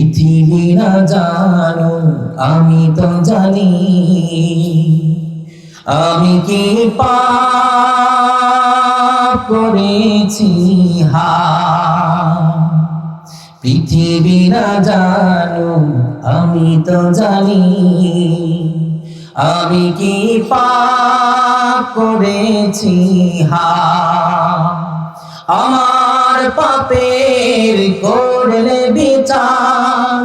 পৃথিবী না জানো আমি তো জানি, আমি কি পাপ করেছি হা। পৃথিবী না জানো আমি তো জানি, আমি কি পাপ করেছি হা। আমার পাপের করলে বিচার,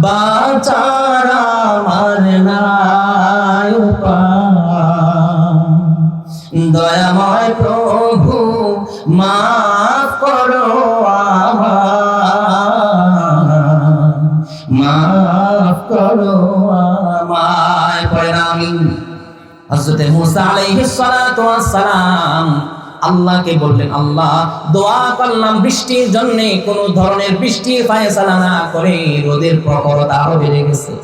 বাঁচার আমার নাই উপায়। দয়াময় প্রভু মাফ করো আমায়, মাফ করো আমায়। পড়েন আমিন। হযরত মুসা আলাইহিস সালাতু ওয়াস সালাম আল্লাহকে বললেন, আল্লাহ দোয়া করলাম বৃষ্টির জন্য, কোন ধরনের বৃষ্টির ফায়সালা না করে রোদের প্রখরতা আরো বেড়ে গেছে।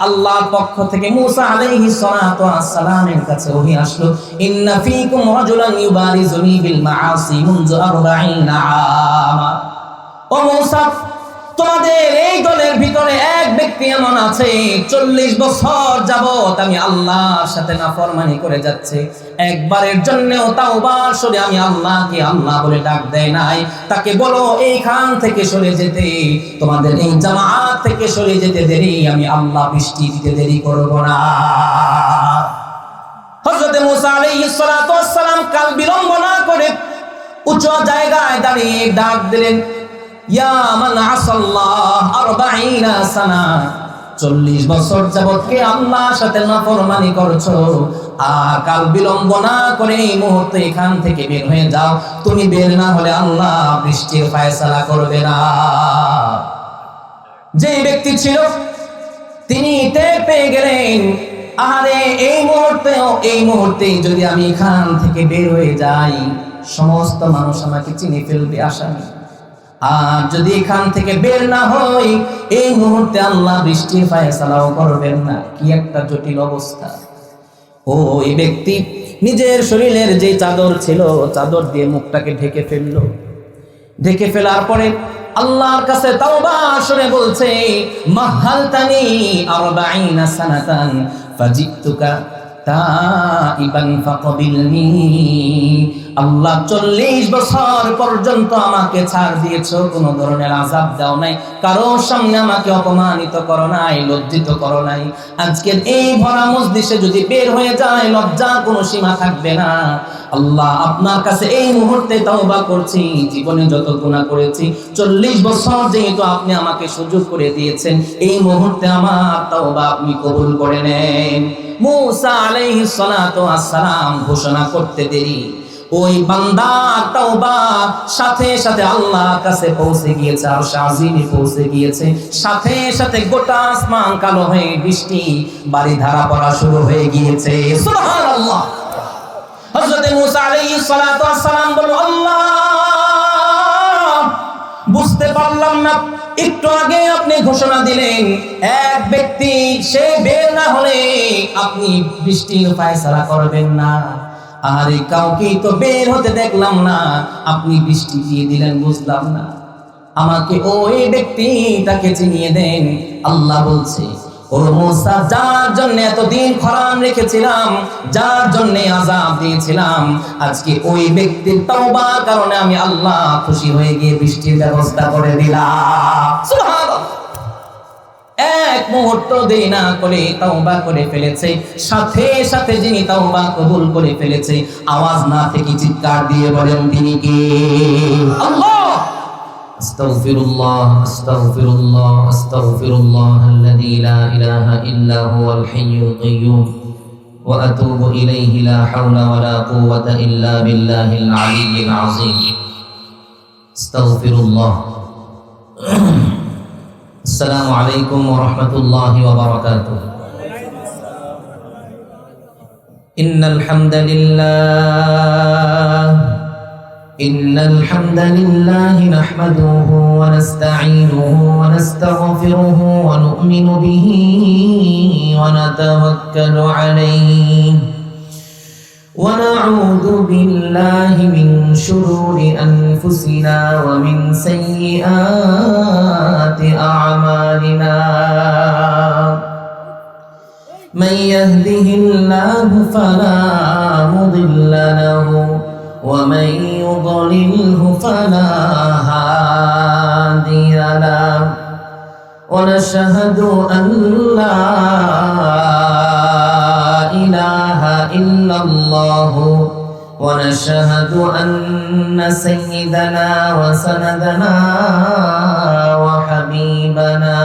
আল্লাহর পক্ষ থেকে মুসা আলাইহিস সালাতু ওয়াস সালামের কাছে ওহী আসলো, ইন্না ফীকুম রাজুলান ইউবারিজুনি বিল মাআসি মুনযু 40 আমা। ও মুসা, তোমাদের এই দলের ভিতরে এক ব্যক্তি এমন আছে 40 বছর যাবত আমি আল্লাহর সাথে নাফরমানি করে যাচ্ছে, একবারের জন্যও তাওবার সরে আমি আল্লাহকে আল্লাহ বলে ডাক দেয় নাই। তাকে বলো এইখান থেকে সরে যেতে, তোমাদের এই জামাত থেকে সরে যেতে দেরি, আমি আল্লাহ বৃষ্টি দিতে দেরি করব না। হযরত মুসা আলাইহিস সালাতু ওয়াস সালাম কাল বিলম্ব না করে উঁচু জায়গায় দাঁড়িয়ে ডাক দিলেন, ইয়া মান আসাল্লাহ 40 সানা, 40 বছর যাবত কে আল্লাহর সাথে নাফরমানি করছো, আর কাল বিলম্ব না করে এই মুহূর্তে এখান থেকে বের হয়ে যাও, তুমি বের না হলে আল্লাহ বৃষ্টির ফয়সালা করবে না। যে ব্যক্তি ছিল তিনি টের পেয়ে গেলেন, আরে এই মুহূর্তে যদি আমি এখান থেকে বের হয়ে যাই, সমস্ত মানুষ আমাকে চিনে ফেলবে আসামি। আর যদি এখান থেকে বের না হই, এই মুহূর্তে আল্লাহ বৃষ্টির ফায়সালাও করবেন না। কি একটা জটিল অবস্থা। ওই ব্যক্তি নিজের শরীরের যে চাদর ছিল, চাদর দিয়ে মুখটাকে ঢেকে ফেললো। ঢেকে ফেলার পরে আল্লাহর কাছে তাওবা করে বলছে, মাহালতানি 40 সানাতান ফাজিতুকা তাইবান ফাকবিলনি। আল্লাহ 40 বছর পর্যন্ত আমাকে ছাড় দিয়েছো, কোনো ধরনের আযাব দাও নাই, কারোর সামনে আমাকে অপমানিত করো নাই, লজ্জিত করো নাই। আজকের এই ভরা মজলিসে যদি বের হয়ে যায়, লজ্জার কোনো সীমা থাকবে না। আল্লাহ আপনার কাছে এই মুহূর্তে তাওবা করছি, জীবনে যত গুনাহ করেছি 40 বছর যেহেতু আপনি আমাকে সুযোগ করে দিয়েছেন, এই মুহূর্তে আমার তাওবা আপনি কবুল করে নেন। মুসা আলাইহিস সালাতু ওয়াস সালাম ঘোষণা করতে দেরি, ওই বান্দার তাওবা সাথে সাথে আল্লাহর কাছে পৌঁছে গিয়েছে, আর শাজিমে পৌঁছে গিয়েছে। সাথে সাথে গোটা আসমান কালো হয়ে বৃষ্টি বাড়ি ধারা পড়া শুরু হয়ে গিয়েছে। সুবহানাল্লাহ। হযরত মুসা আলাইহিস সালাতু ওয়াস সালাম বলল, আল্লাহ বুঝতে পারলাম না, একটু আগে আপনি ঘোষণা দিলেন এক ব্যক্তি সে বের না হলে আপনি বৃষ্টির ফায়সালা করবেন না, আর কাউকে তো বের হতে দেখলাম না, আপনি বৃষ্টি দিয়ে দিলেন, বুঝলাম না। আমাকে ওই ব্যক্তিটাকে চিনিয়ে দেন। আল্লাহ বলছে, ও মুসা, যার জন্য এতদিন খরান রেখেছিলাম, যার জন্য আযাব দিয়েছিলাম, আজকে ওই ব্যক্তির তাওবার কারণে আমি আল্লাহ খুশি হয়ে গিয়ে বৃষ্টির ব্যবস্থা করে দিলাম। সুবহানাল্লাহ। এক মুহূর্ত দেরি না করে তাওবা করে ফেলেছে, সাথে সাথে যিনি তাওবা কবুল করে ফেলেছে, আওয়াজ না থেকে চিৎকার দিয়ে বলেন তিনি কে? আল্লাহ। আস্তাগফিরুল্লাহ আস্তাগফিরুল্লাহ আস্তাগফিরুল্লাহ আল্লাযী লা ইলাহা ইল্লা হুয়াল হাইয়ুল কাইয়্যুম ওয়া আতুবু ইলাইহি লা হাওলা ওয়া লা কুওয়াতা ইল্লা বিল্লাহিল আলিয়্যিল আযীম। আস্তাগফিরুল্লাহ। আসসালামু আলাইকুম ওয়া রাহমাতুল্লাহি ওয়া বারাকাতুহু। ইন্নাল হামদালিল্লাহি নাহমাদুহু ওয়া নাস্তাঈনুহু ওয়া নাস্তাগফিরুহু ওয়া নু'মিনু বিহি ওয়া নাতাওয়াক্কালু আলাইহি ونعوذ بالله من شرور أنفسنا ومن سيئات أعمالنا من يهده الله فلا مضل له ومن يضلله فلا هادي له ونشهد أن لا إله إلا الله ونشهد أن سيدنا وسندنا وحبيبنا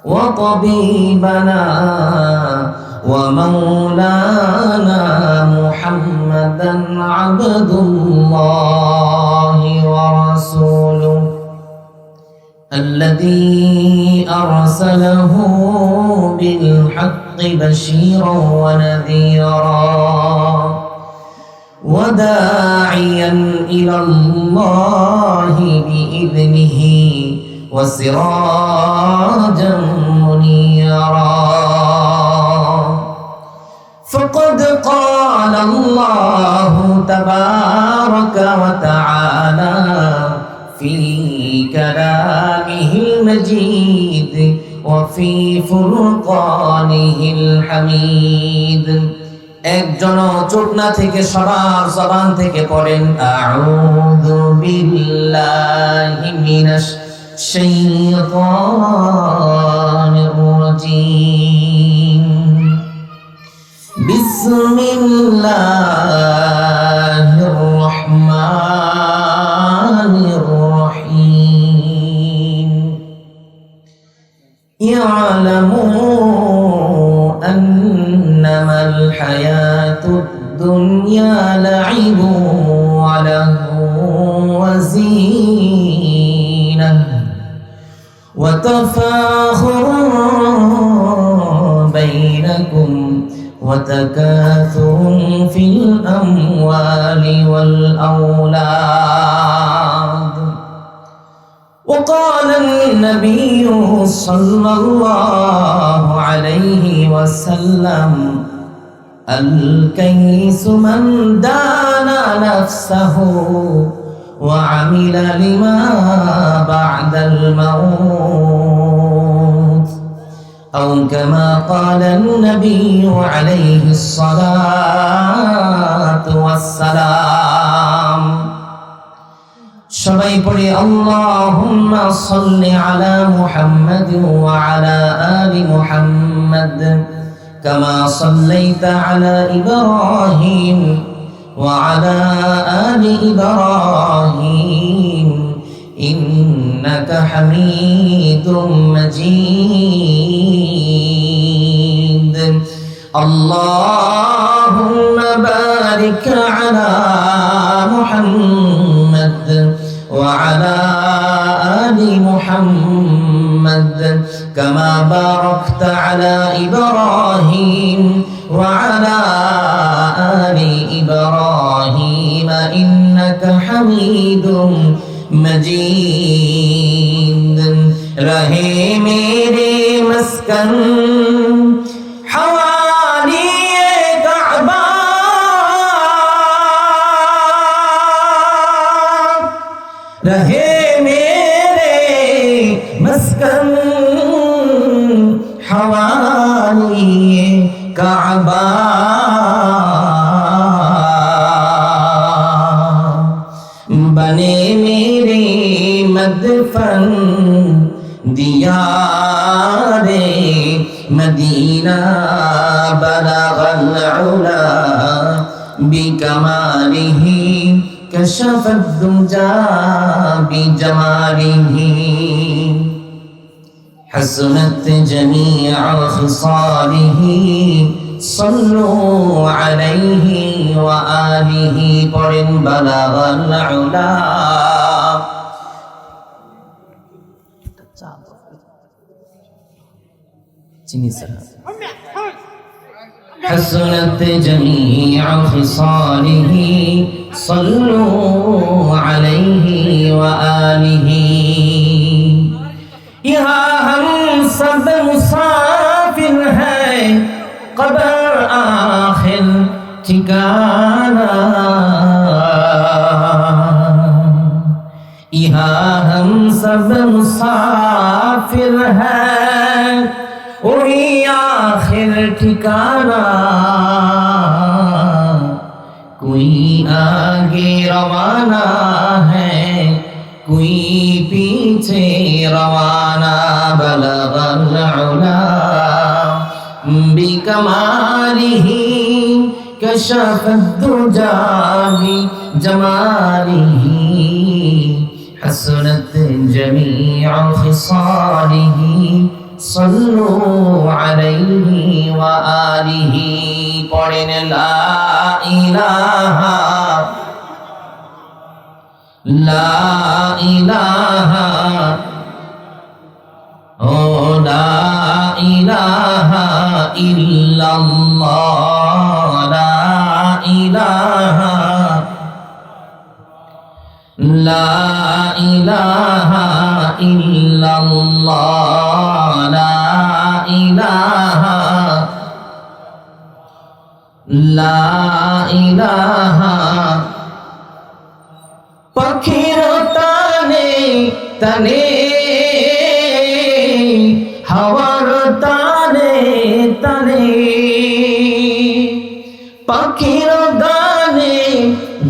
وطبيبنا ومولانا محمدا عبد الله ورسوله الذي أرسله بالحق بشيرا ونذيرا وداعيا إلى الله بإذنه وسراجا منيرا فقد قال الله تبارك وتعالى في كلامه المجيد وفي فرقانه الحميد একজন চুপ না থেকে সবার জবান থেকে পড়েন আউযু বিল্লাহি মিনাশ শাইতানির রাজীম বিসমিল্লাহির রাহমানির রাহিম يعلموا أنما الحياة الدنيا لعب ولهو وزينة وتفاخر بينكم وتكاثر في الأموال والأولاد وقال النبي صلى الله عليه وسلم الكيس من دان نفسه وعمل لما بعد الموت أو كما قال النبي عليه الصلاة والسلام সবাই পড়ি আল্লাহুম্মা সাল্লি আলা মুহাম্মাদ ওয়া আলা আলি মুহাম্মাদ কামা সাল্লাইতা আলা ইব্রাহিম ওয়া আলা আলি ইব্রাহিম ইন্নাকা হামিদুম মাজিদ আল্লাহুম্মা বারিক আলা মুহাম্মাদ وعلى آل محمد كما باركت على إبراهيم وعلى آل إبراهيم إنك حميد مجيد رہے میرے مسکن حوالی کعبہ رہے میرے مسکن حوالی کعبہ بنے میرے مدفن دیار مدینہ بلغ العلا بکمالہ كشف الدجى بجماله حسنت جميع خصاله صلوا عليه وآله قرن بلغ العلا حسنت جميع خصاله صلوا عليه وآله यहाँ हम सब मुसाफिर हैं कब्र आखिर ठिकाना, यहाँ हम सब मुसाफिर हैं, वही आखिर ठिकाना। कोई आगे रवाना है, कोई पीछे रवाना। बलगल उला बिकमालिही कशफत दुजा बिजमालिही, हसनत जमीअ खिसालिही, सल्लु अलैहि व आलिही। पढ़ेन ला इलाहा ला इलाहा ओ ला इलाहा इल्लल्लाह, ला इलाहा ला इलाहा इल्लल्लाह, ला इलाहा ला इलाहा। पखीर ताने तने, हवार ताने तने, पखीर गाने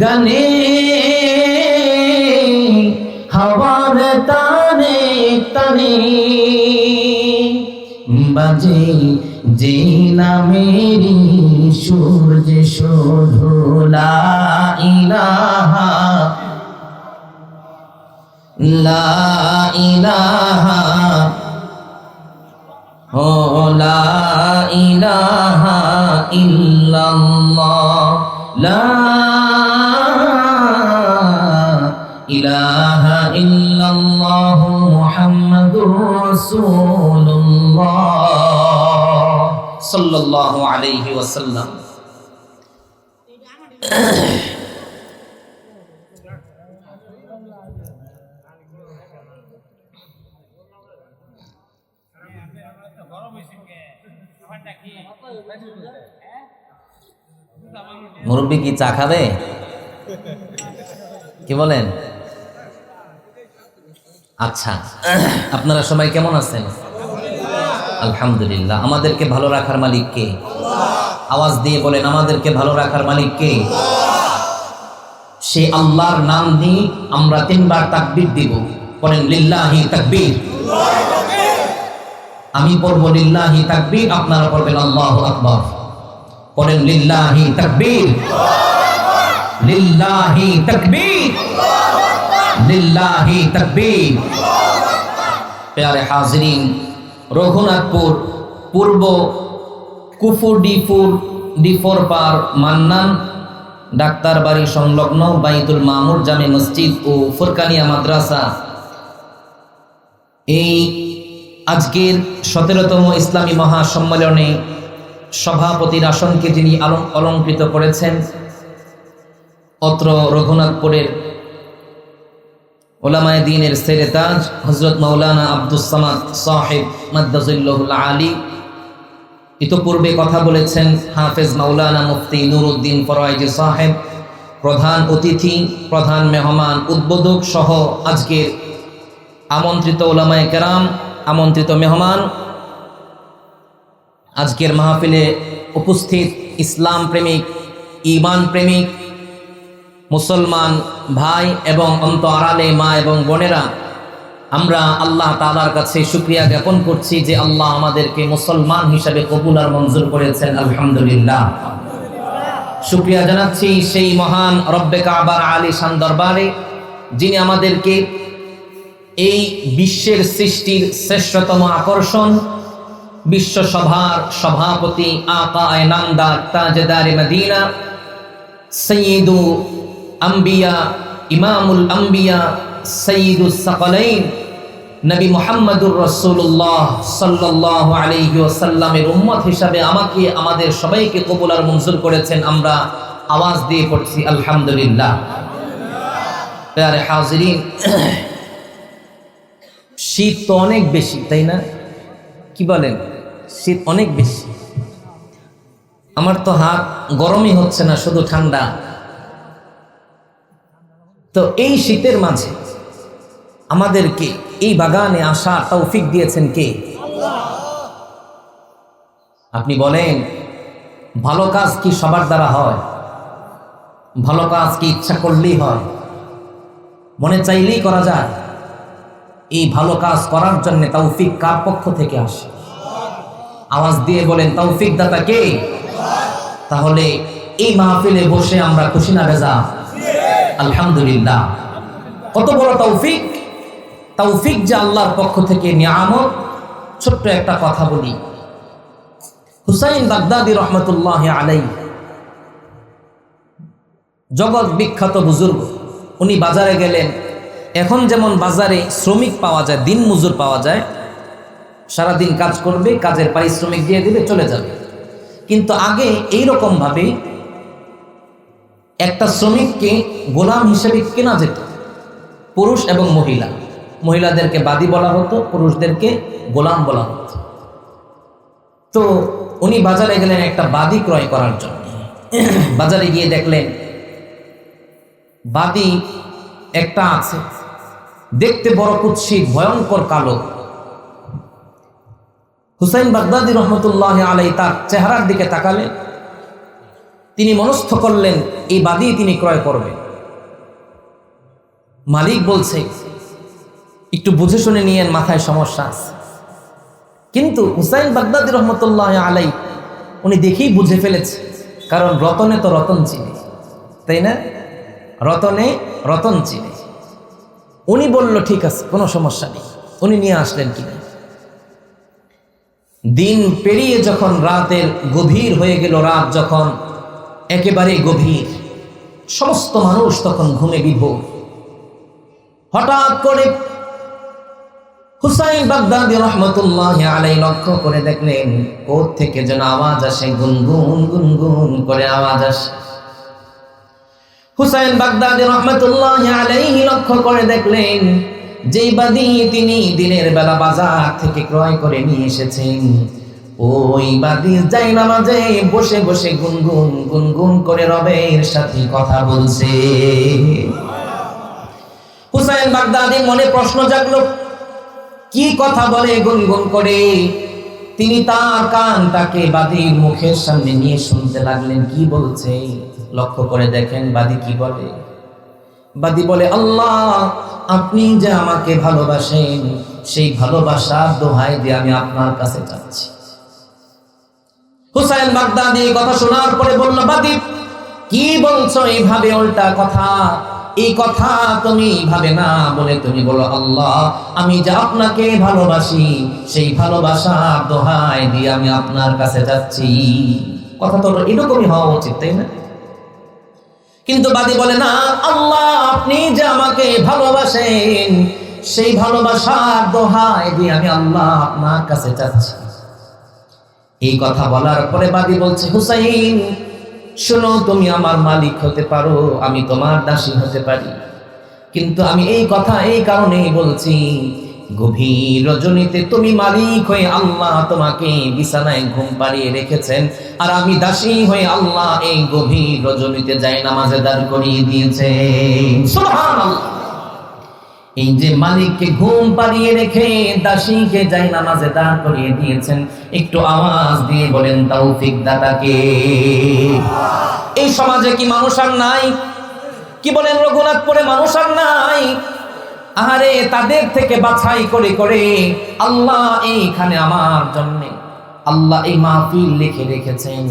गने, हवार ताने तने। বাজে যে নামেরি সূর্য শুধু লা ইলাহা লা ইলাহা ও লা ইলাহা ইল্লাল্লাহ, লা ইলাহা ইল্লাল্লাহু মুহাম্মাদুর রাসূলুল্লাহ সাল্লাল্লাহু আলাইহি ওয়াসাল্লাম। মুরব্বি কি চা খাবে? কি বলেন? আচ্ছা, আপনারা সবাই কেমন আছেন? আলহামদুলিল্লাহ। আমাদেরকে ভালো রাখার মালিক কে? আওয়াজ দিয়ে বলেন, আমাদেরকে ভালো রাখার মালিক কে? সে আল্লাহর নাম দিয়ে আমরা তিনবার তাকবীর দিব। বলেন লিল্লাহি তাকবীর। আমি পড়ব লিল্লাহি তাকবীর, আপনারা পড়বেন আল্লাহু আকবার। বলেন লিল্লাহি তাকবীর, লিল্লাহি তাকবীর, লিল্লাহি তাকবীর। প্যারে হাজিরিন, রঘুনাথপুর পূর্ব কুফুডিফোর পার মান্নান ডাক্তার বাড়ি সংলগ্ন বাইতুল মামুর জামে মসজিদ ও ফুরকানিয়া মাদ্রাসা, এই আজকের 17তম ইসলামী মহাসম্মেলনে সভাপতির আসনকে যিনি অলঙ্কৃত করেছেন, অত্র রঘুনাথপুরের ওলামায়ে দ্বীনের সেরে তাজ হযরত মাওলানা আব্দুস সামাদ সাহেব মাদ্দাজিল্লাহুল আলী। ইতোপূর্বে কথা বলেছেন হাফেজ মাওলানা মুফতি নুরউদ্দিন ফরওয়াইজি সাহেব। প্রধান অতিথি, প্রধান মেহমান, উদ্বোধক সহ আজকের আমন্ত্রিত ওলামায়ে কেরাম, আমন্ত্রিত মেহমান, আজকের মাহফিলে উপস্থিত ইসলাম প্রেমিক, ঈমান প্রেমিক মুসলমান ভাই এবং অন্তরালে মা এবং বোনেরা, আমরা আল্লাহ তাআলার কাছে শুকরিয়া জ্ঞাপন করছি যে আল্লাহ আমাদেরকে মুসলমান হিসাবে কবুল আর মঞ্জুর করেছেন। আলহামদুলিল্লাহ। শুকরিয়া জানাচ্ছি সেই মহান রব্বে কাবার আলিশান দরবারে, যিনি আমাদেরকে এই বিশ্বের সৃষ্টির শ্রেষ্ঠতম আকর্ষণ, বিশ্বসভার সভাপতি আকা নামদার তাজদারে মদিনা সৈয়দু আম্বিয়া ইমামুল আম্বিয়া সৈয়দুস সাকালাইন নবী মুহাম্মদুর রাসূলুল্লাহ সাল্লাল্লাহু আলাইহি ওয়াসাল্লামের উম্মত হিসাবে আমাকে, আমাদের সবাইকে কবুল আর মঞ্জুর করেছেন। আমরা আওয়াজ দিয়ে পড়ছি আলহামদুলিল্লাহ। প্যারে হাজিরিন, শীত তো অনেক বেশি, তাই না? কি বলেন? শীত অনেক বেশি। আমার তো হাত গরমই হচ্ছে না, শুধু ঠান্ডা। তো এই শীতের মাঝে আমাদেরকে এই বাগানে আসা তৌফিক দিয়েছেন কে? আপনি বলেন, ভালো কাজ কি সবার দ্বারা হয়? ভালো কাজ কি ইচ্ছা করলেই হয়? মনে চাইলেই করা যায়? এই ভালো কাজ করার জন্য তৌফিক কার পক্ষ থেকে আসে? আওয়াজ দিয়ে বলেন, তৌফিক দাতা কে? তাহলে এই মাহফিলে বসে আমরা খুশি না বেজা? আলহামদুলিল্লাহ। কত বড় তৌফিক! তৌফিক যে আল্লাহর পক্ষ থেকে নিয়ামত। ছোট্ট একটা কথা বলি, হুসাইন বাগদাদি রহমতুল্লাহ আলাইহি, জগৎ বিখ্যাত বুজুর্গ, উনি বাজারে গেলেন। এখন যেমন বাজারে শ্রমিক পাওয়া যায়, দিন মজুর পাওয়া যায়, সারাদিন কাজ করবে, কাজের পারিশ্রমিক দিয়ে দিবে, চলে যাবে। কিন্তু আগে এইরকম ভাবে একটা শ্রমিককে গোলাম হিসেবে কেনা যেত, পুরুষ এবং মহিলা। মহিলাদেরকে বাদী বলা হতো, পুরুষদেরকে গোলাম বলা হতো। তো উনি বাজারে গেলেন একটা বাদী ক্রয় করার জন্য। বাজারে গিয়ে দেখলেন বাদী একটা আছে, দেখতে বড় কুৎসিত, ভয়ঙ্কর কালো। হুসাইন বাগদাদি রহমতুল্লাহ আলাইহি তার চেহারার দিকে তাকালেন, তিনি মনস্থ করলেন এই বাদী তিনি ক্রয় করবেন। মালিক বলছে, একটু বুঝে শুনে নিয়েন, মাথায় সমস্যা আছে। কিন্তু হুসাইন বাগদাদি রহমতুল্লাহ আলাইহি উনি দেখেই বুঝে ফেলেছে, কারণ রতনে তো রতন চিনে, তাই না? রতনে রতন চিনে। উনি বলল, ঠিক আছে, কোনো সমস্যা নেই। উনি নিয়ে আসলেন কিনা। দিন পেরিয়ে যখন রাতের গভীর হয়ে গেল, রাত যখন একেবারে গভীর, সমস্ত মানুষ তখন ঘুমে বিভোর। হঠাৎ করে হুসাইন বাগদাদি রহমতুল্লাহ আলাইহি লক্ষ্য করে দেখলেন কোথা থেকে যেন আওয়াজ আসে, গুনগুন গুনগুন করে আওয়াজ আসে। হুসাইন বাগদাদি রহমতুল্লাহ আলাইহি লক্ষ্য করে দেখলেন যেই বাদী তিনি দিনের বেলা বাজার থেকে ক্রয় করে নিয়ে এসেছেন, ওই বাদী জায়নামাজে বসে বসে গুনগুন গুনগুন করে রবের সাথে কথা বলছে। হুসাইন বাগদাদির মনে প্রশ্ন জাগলো, কি কথা বলে গুনগুন করে? তিনি তার কানটাকে বাদীর মুখের সামনে নিয়ে শুনতে লাগলেন কি বলছে। লক্ষ্য করে দেখেন বাদী কি বলে। বাদী বলে, আল্লাহ, আপনি যে আমাকে ভালোবাসেন, সেই ভালোবাসার দোহাই দিয়ে আমি আপনার কাছে যাচ্ছি। হুসাইন বাগদাদি কথা শোনার পরে বলল, বাদী, কি বলছো এইভাবে উল্টা কথা? এই কথা তুমি এইভাবে না বলে তুমি বলো, আল্লাহ, আমি যে আপনাকে ভালোবাসি, সেই ভালোবাসার দোহাই দিয়ে আমি আপনার কাছে যাচ্ছি। কথা তো এরকমই হওয়া উচিত, তাই না? কিন্তু বাদী বলে, না, আল্লাহ, আপনি যে আমাকে ভালোবাসেন, সেই ভালোবাসার দোহাই দিয়ে আমি আল্লাহ আপনার কাছে যাচ্ছি। এই কথা বলার পরে বাদী বলছে, হুসাইন, শোনো, তুমি আমার মালিক হতে পারো, আমি তোমার দাসী হতে পারি, কিন্তু আমি এই কথা এই কারণেই বলছি, গভীর রজনীতে তুমি মালিক হয়ে আল্লাহ তোমাকে বিছানায় ঘুম পাড়িয়ে রেখেছেন, আর আমি দাসী হয়ে আল্লাহ এই গভীর রজনীতে জায়নামাজে দাঁড় করিয়ে দিয়েছেন। সুবহানাল্লাহ। এই যে মালিককে ঘুম পাড়িয়ে রেখে দাসীকে জায়নামাজে দাঁড় করিয়ে দিয়েছেন, একটু আওয়াজ দিয়ে বলেন, তৌফিক দাতাকে। এই সমাজে কি মানুষ আর নাই? কি বলেন রঘুনাথপুরে মানুষ আর নাই? আরে তাদের থেকে বাছাই করে করে আল্লাহ এইখানে আমার জন্য আল্লাহ এই মাহফিল লিখে রেখেছেন।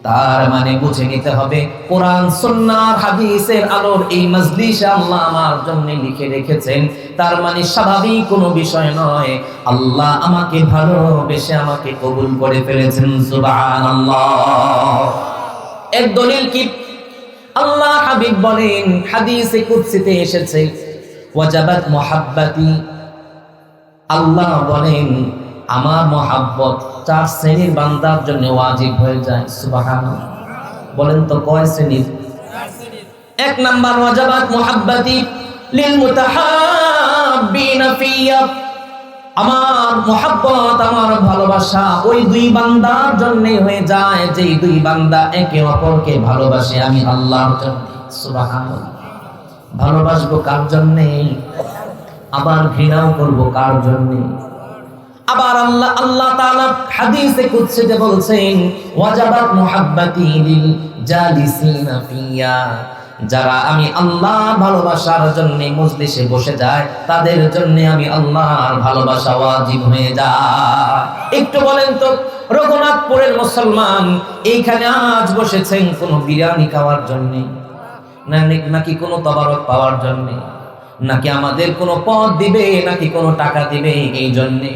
তার মানে বুঝে নিতে হবে, কোরআন সুন্নাহ হাদিসের আলোর এই মজলিসে আল্লাহ আমার জন্য লিখে রেখেছেন। তার মানে স্বাভাবিক কোনো বিষয় নয়, আল্লাহ আমাকে ভালোবেসে আমাকে কবুল করে ফেলেছেন। সুবহানাল্লাহ। এর দলিল কি? আল্লাহ হাবিব বলেন, হাদিসে কুদসিতে এসেছে, ওয়াজাবাত মুহাব্বতি, আল্লাহ বলেন আমার মহাব্বত 4 শ্রেণীর বান্দার জন্য ওয়াজিব হয়ে যায়। সুবহানাল্লাহ। বলেন তো কয় শ্রেণীর? 4 শ্রেণীর। 1 নাম্বার, ওয়াজাবাত মুহাব্বতি লিল মুতাহাব্বিনা ফিয়া, আমার মোহাব্বত, আমার ভালোবাসা ওই দুই বান্দার জন্য হয়ে যায় যেই দুই বান্দা একে অপরকে ভালোবাসে আমি আল্লাহর জন্য। সুবহানাল্লাহ। ভালোবাসবো কার জন্য? আবার ঘৃণাও করব কার জন্য? আবার আল্লাহ তাআলা হাদিসে কুদসিতে বলছেন ওয়াজাবাত মুহাব্বাতি লিল জালিসিনা ফিয়া, যারা আমি আল্লাহ ভালোবাসার জন্য মজলিসে বসে যায় তাদের জন্য আমি আল্লাহর ভালোবাসা ওয়াজিব হয়ে যায়। একটু বলেন তো, রঘুনাথপুরের মুসলমান এইখানে আজ বসেছেন কোনো বিরিয়ানি খাওয়ার জন্য, নাকি কোনো তবারক পাওয়ার জন্য, নাকি আমাদের কোনো পদ দিবে, নাকি কোনো টাকা দিবে এই জন্যে?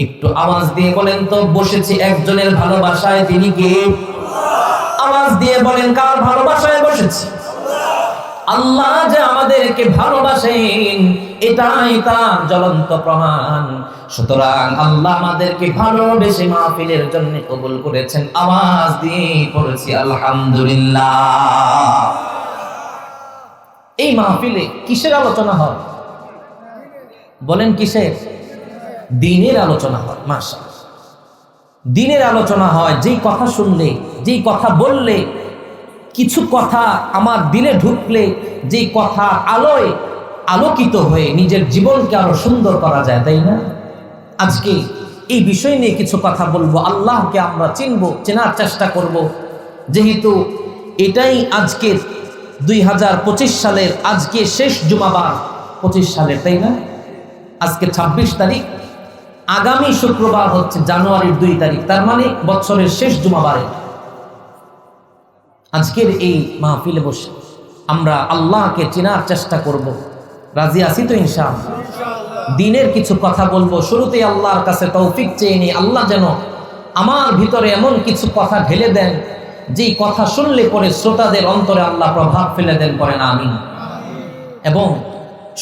একটু আওয়াজ দিয়ে বলেন তো, বসেছি একজনের ভালোবাসায়, তিনি কে? আওয়াজ দিয়ে বলেন, কার ভালোবাসায় বসেছি? আল্লাহ যে আমাদেরকে ভালোবাসেন এটাই তার জ্বলন্ত প্রমাণ। সুতরাং আল্লাহ আমাদেরকে ভালোবেসে মাহফিলের জন্য কবুল করেছেন। আওয়াজ দিয়ে পড়েছি আলহামদুলিল্লাহ। এই মাহফিলে কিসের আলোচনা হয়? বলেন কিসের? দ্বীনের আলোচনা হয়। মাশাআল্লাহ, দ্বীনের আলোচনা হয়। যেই কথা শুনলে, যেই কথা বললে, কিছু কথা আমার দিলে ঢুকলে, যেই কথা আলোয় আলোকিত হয়ে নিজের জীবনকে আরো সুন্দর করা যায়, তাই না? আজকে এই বিষয় নিয়ে কিছু কথা বলবো। আল্লাহকে আমরা চিনবো, চেনার চেষ্টা করব। যেহেতু এটাই আজকের 2025 সালের আজকে শেষ জুমাবার 25 সালের, তাই না? আজকে 26 তারিখ, আগামী শুক্রবার হচ্ছে জানুয়ারির 2 তারিখ, তার মানে বছরের শেষ জুমাবারে আজকের এই মাহফিলে বসে আমরা আল্লাহকে চেনার চেষ্টা করব। রাজি আছি তো ইনশাআল্লাহ? দ্বীনের কিছু কথা বলবো। শুরুতেই আল্লাহর কাছে তৌফিক চেয়ে নিই, আল্লাহ যেন আমার ভিতরে এমন কিছু কথা ঢেলে দেন যেই কথা শুনলে পরে শ্রোতাদের অন্তরে আল্লাহ প্রভাব ফেলে দেন, করেন আমিন। এবং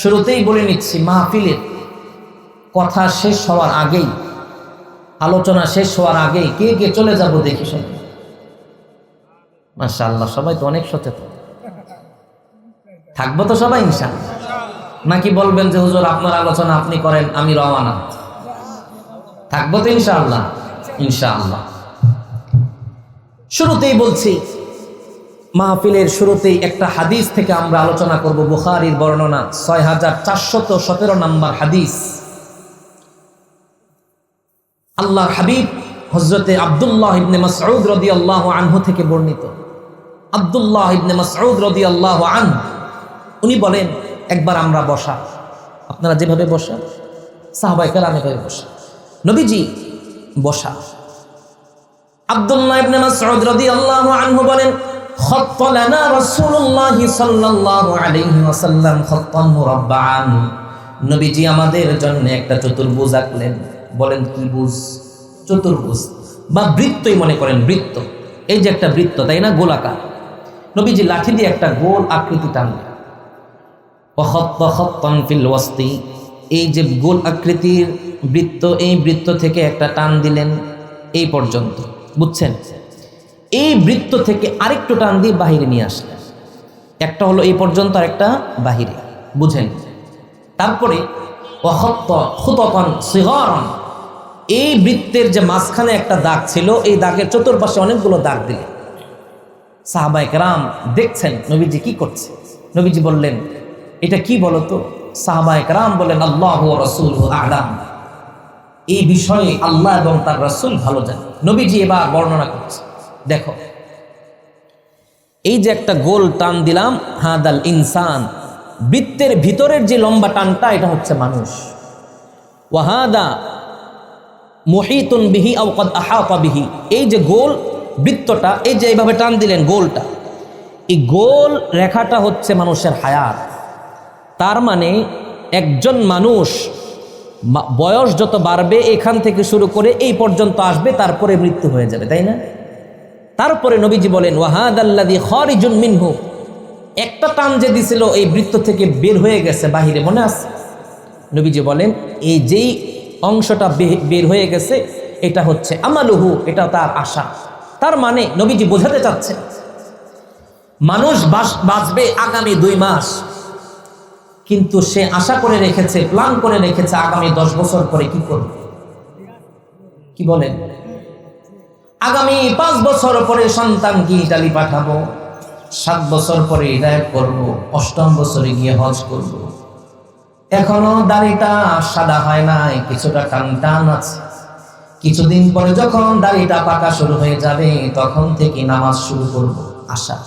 শুরুতেই বলে নিচ্ছি, মাহফিলের কথা শেষ হওয়ার আগেই, আলোচনা শেষ হওয়ার আগেই কে কে চলে যাব দেখি শুনে। মাশাআল্লাহ, সবাই তো অনেক সচেতন। থাকবো তো সবাই ইনশাআল্লাহ? নাকি বলবেন যে হুজুর আপনার আলোচনা আপনি করেন, আমি রওনা? থাকবো তো ইনশাআল্লাহ? ইনশাআল্লাহ। শুরুতেই বলছি, মাহফিলের শুরুতেই একটা হাদিস থেকে আমরা আলোচনা করব। বুখারীর বর্ণনা 6417 নম্বর হাদিস। আল্লাহর হাবিব হযরতে আব্দুল্লাহ ইবনে মাসউদ রাদিয়াল্লাহু আনহু থেকে বর্ণিত। আব্দুল্লাহ ইবনে মাসউদ রাদিয়াল্লাহু আনহু উনি বলেন, একবার আমরা বসা, আপনারা যেভাবে বসা, সাহাবায়ে কেরাম এভাবে বসা, নবীজি বসা। আব্দুল্লাহ ইবনে মাসউদ রাদিয়াল্লাহু আনহু বলেন, খাত্তা লানা রাসূলুল্লাহ সাল্লাল্লাহু আলাইহি ওয়াসাল্লাম খাত্তান মুরাব্বাআন, নবীজি আমাদের জন্য একটা চতুর্ভুজ আঁকলেন। বলেন কি বুজ? চতুর্ভুজ বা বৃত্তই মনে করেন, বৃত্ত। এই যে একটা বৃত্ত, তাই না, গোলাকার। নবীজি লাঠি দিয়ে একটা গোল আকৃতি টানলেন। ওয়া খাত্তা খাত্তান ফিল ওয়াসতি, এই যে গোল আকৃতির বৃত্ত, এই বৃত্ত থেকে একটা টান দিলেন এই পর্যন্ত, বুঝছেন? এই বৃত্ত থেকে আরেকটু টান দিয়ে বাহিরে নিয়ে আসলেন। একটা হলো এই পর্যন্ত, আর একটা বাহিরে, বুঝেন? তারপরে ওয়া খাত্তা খুতাতান সিগারান, এই বৃত্তের যে মাঝখানে একটা দাগ ছিল, এই দাগের চতুর্পাশে অনেকগুলো দাগ দিলেন। সাহাবায়ে কেরাম দেখছেন নবীজি কি করছে। নবীজি বললেন, এটা কি বলো তো? সাহাবায়ে কেরাম বলেন, আল্লাহু ওয়া রাসূলুহু আ'লাম, এই বিষয়ে আল্লাহ এবং তার রাসূল ভালো জানেন। নবীজি এবার বর্ণনা করছে, দেখো এই যে একটা গোল টান দিলাম, হাদাল ইনসান, বৃত্তের ভিতরের যে লম্বা টানটা, এটা হচ্ছে মানুষ। ওয়াহাদা মুহিতুন বিহি আও ক্বাদ আহাতা বিহি, এই যে গোল বৃত্তটা, এই যে এইভাবে টান দিলেন গোলটা, এই গোল রেখাটা হচ্ছে মানুষের হায়াত। তার মানে একজন মানুষ বয়স যত বাড়বে, এখান থেকে শুরু করে এই পর্যন্ত আসবে, তারপরে মৃত্যু হয়ে যাবে, তাই না? তারপরে নবীজি বলেন, ওয়াহাদাল্লাযী খারিজুন মিনহু, একটা টান যে দিছিল এই বৃত্ত থেকে বের হয়ে গেছে বাহিরে, মনে আছে? নবীজি বলেন, এই যেই অংশটা বের হয়ে গেছে এটা হচ্ছে আমালুহু, এটা তার আশা। তার মানে নবীজি বোঝাতে চাচ্ছেন, মানুষ বাঁচবে আগামী 2 মাস, কিন্তু সে আশা করে রেখেছে, প্ল্যান করে রেখেছে আগামী 10 বছর পরে কি করবে। কি বলেন? আগামী 5 বছর পরে সন্তানকে ইতালি পাঠাবো, 7 বছর পরে রিটায়ার করব, 8ম বছরে গিয়ে হজ করব। এখনো দাড়িটা সাদা হয় নাই, কিছুটা টান টান আছে। কিছুদিন পরে যখন দাড়িটা পাকা শুরু হয়ে যাবে তখন থেকে নামাজ শুরু করব, আশা।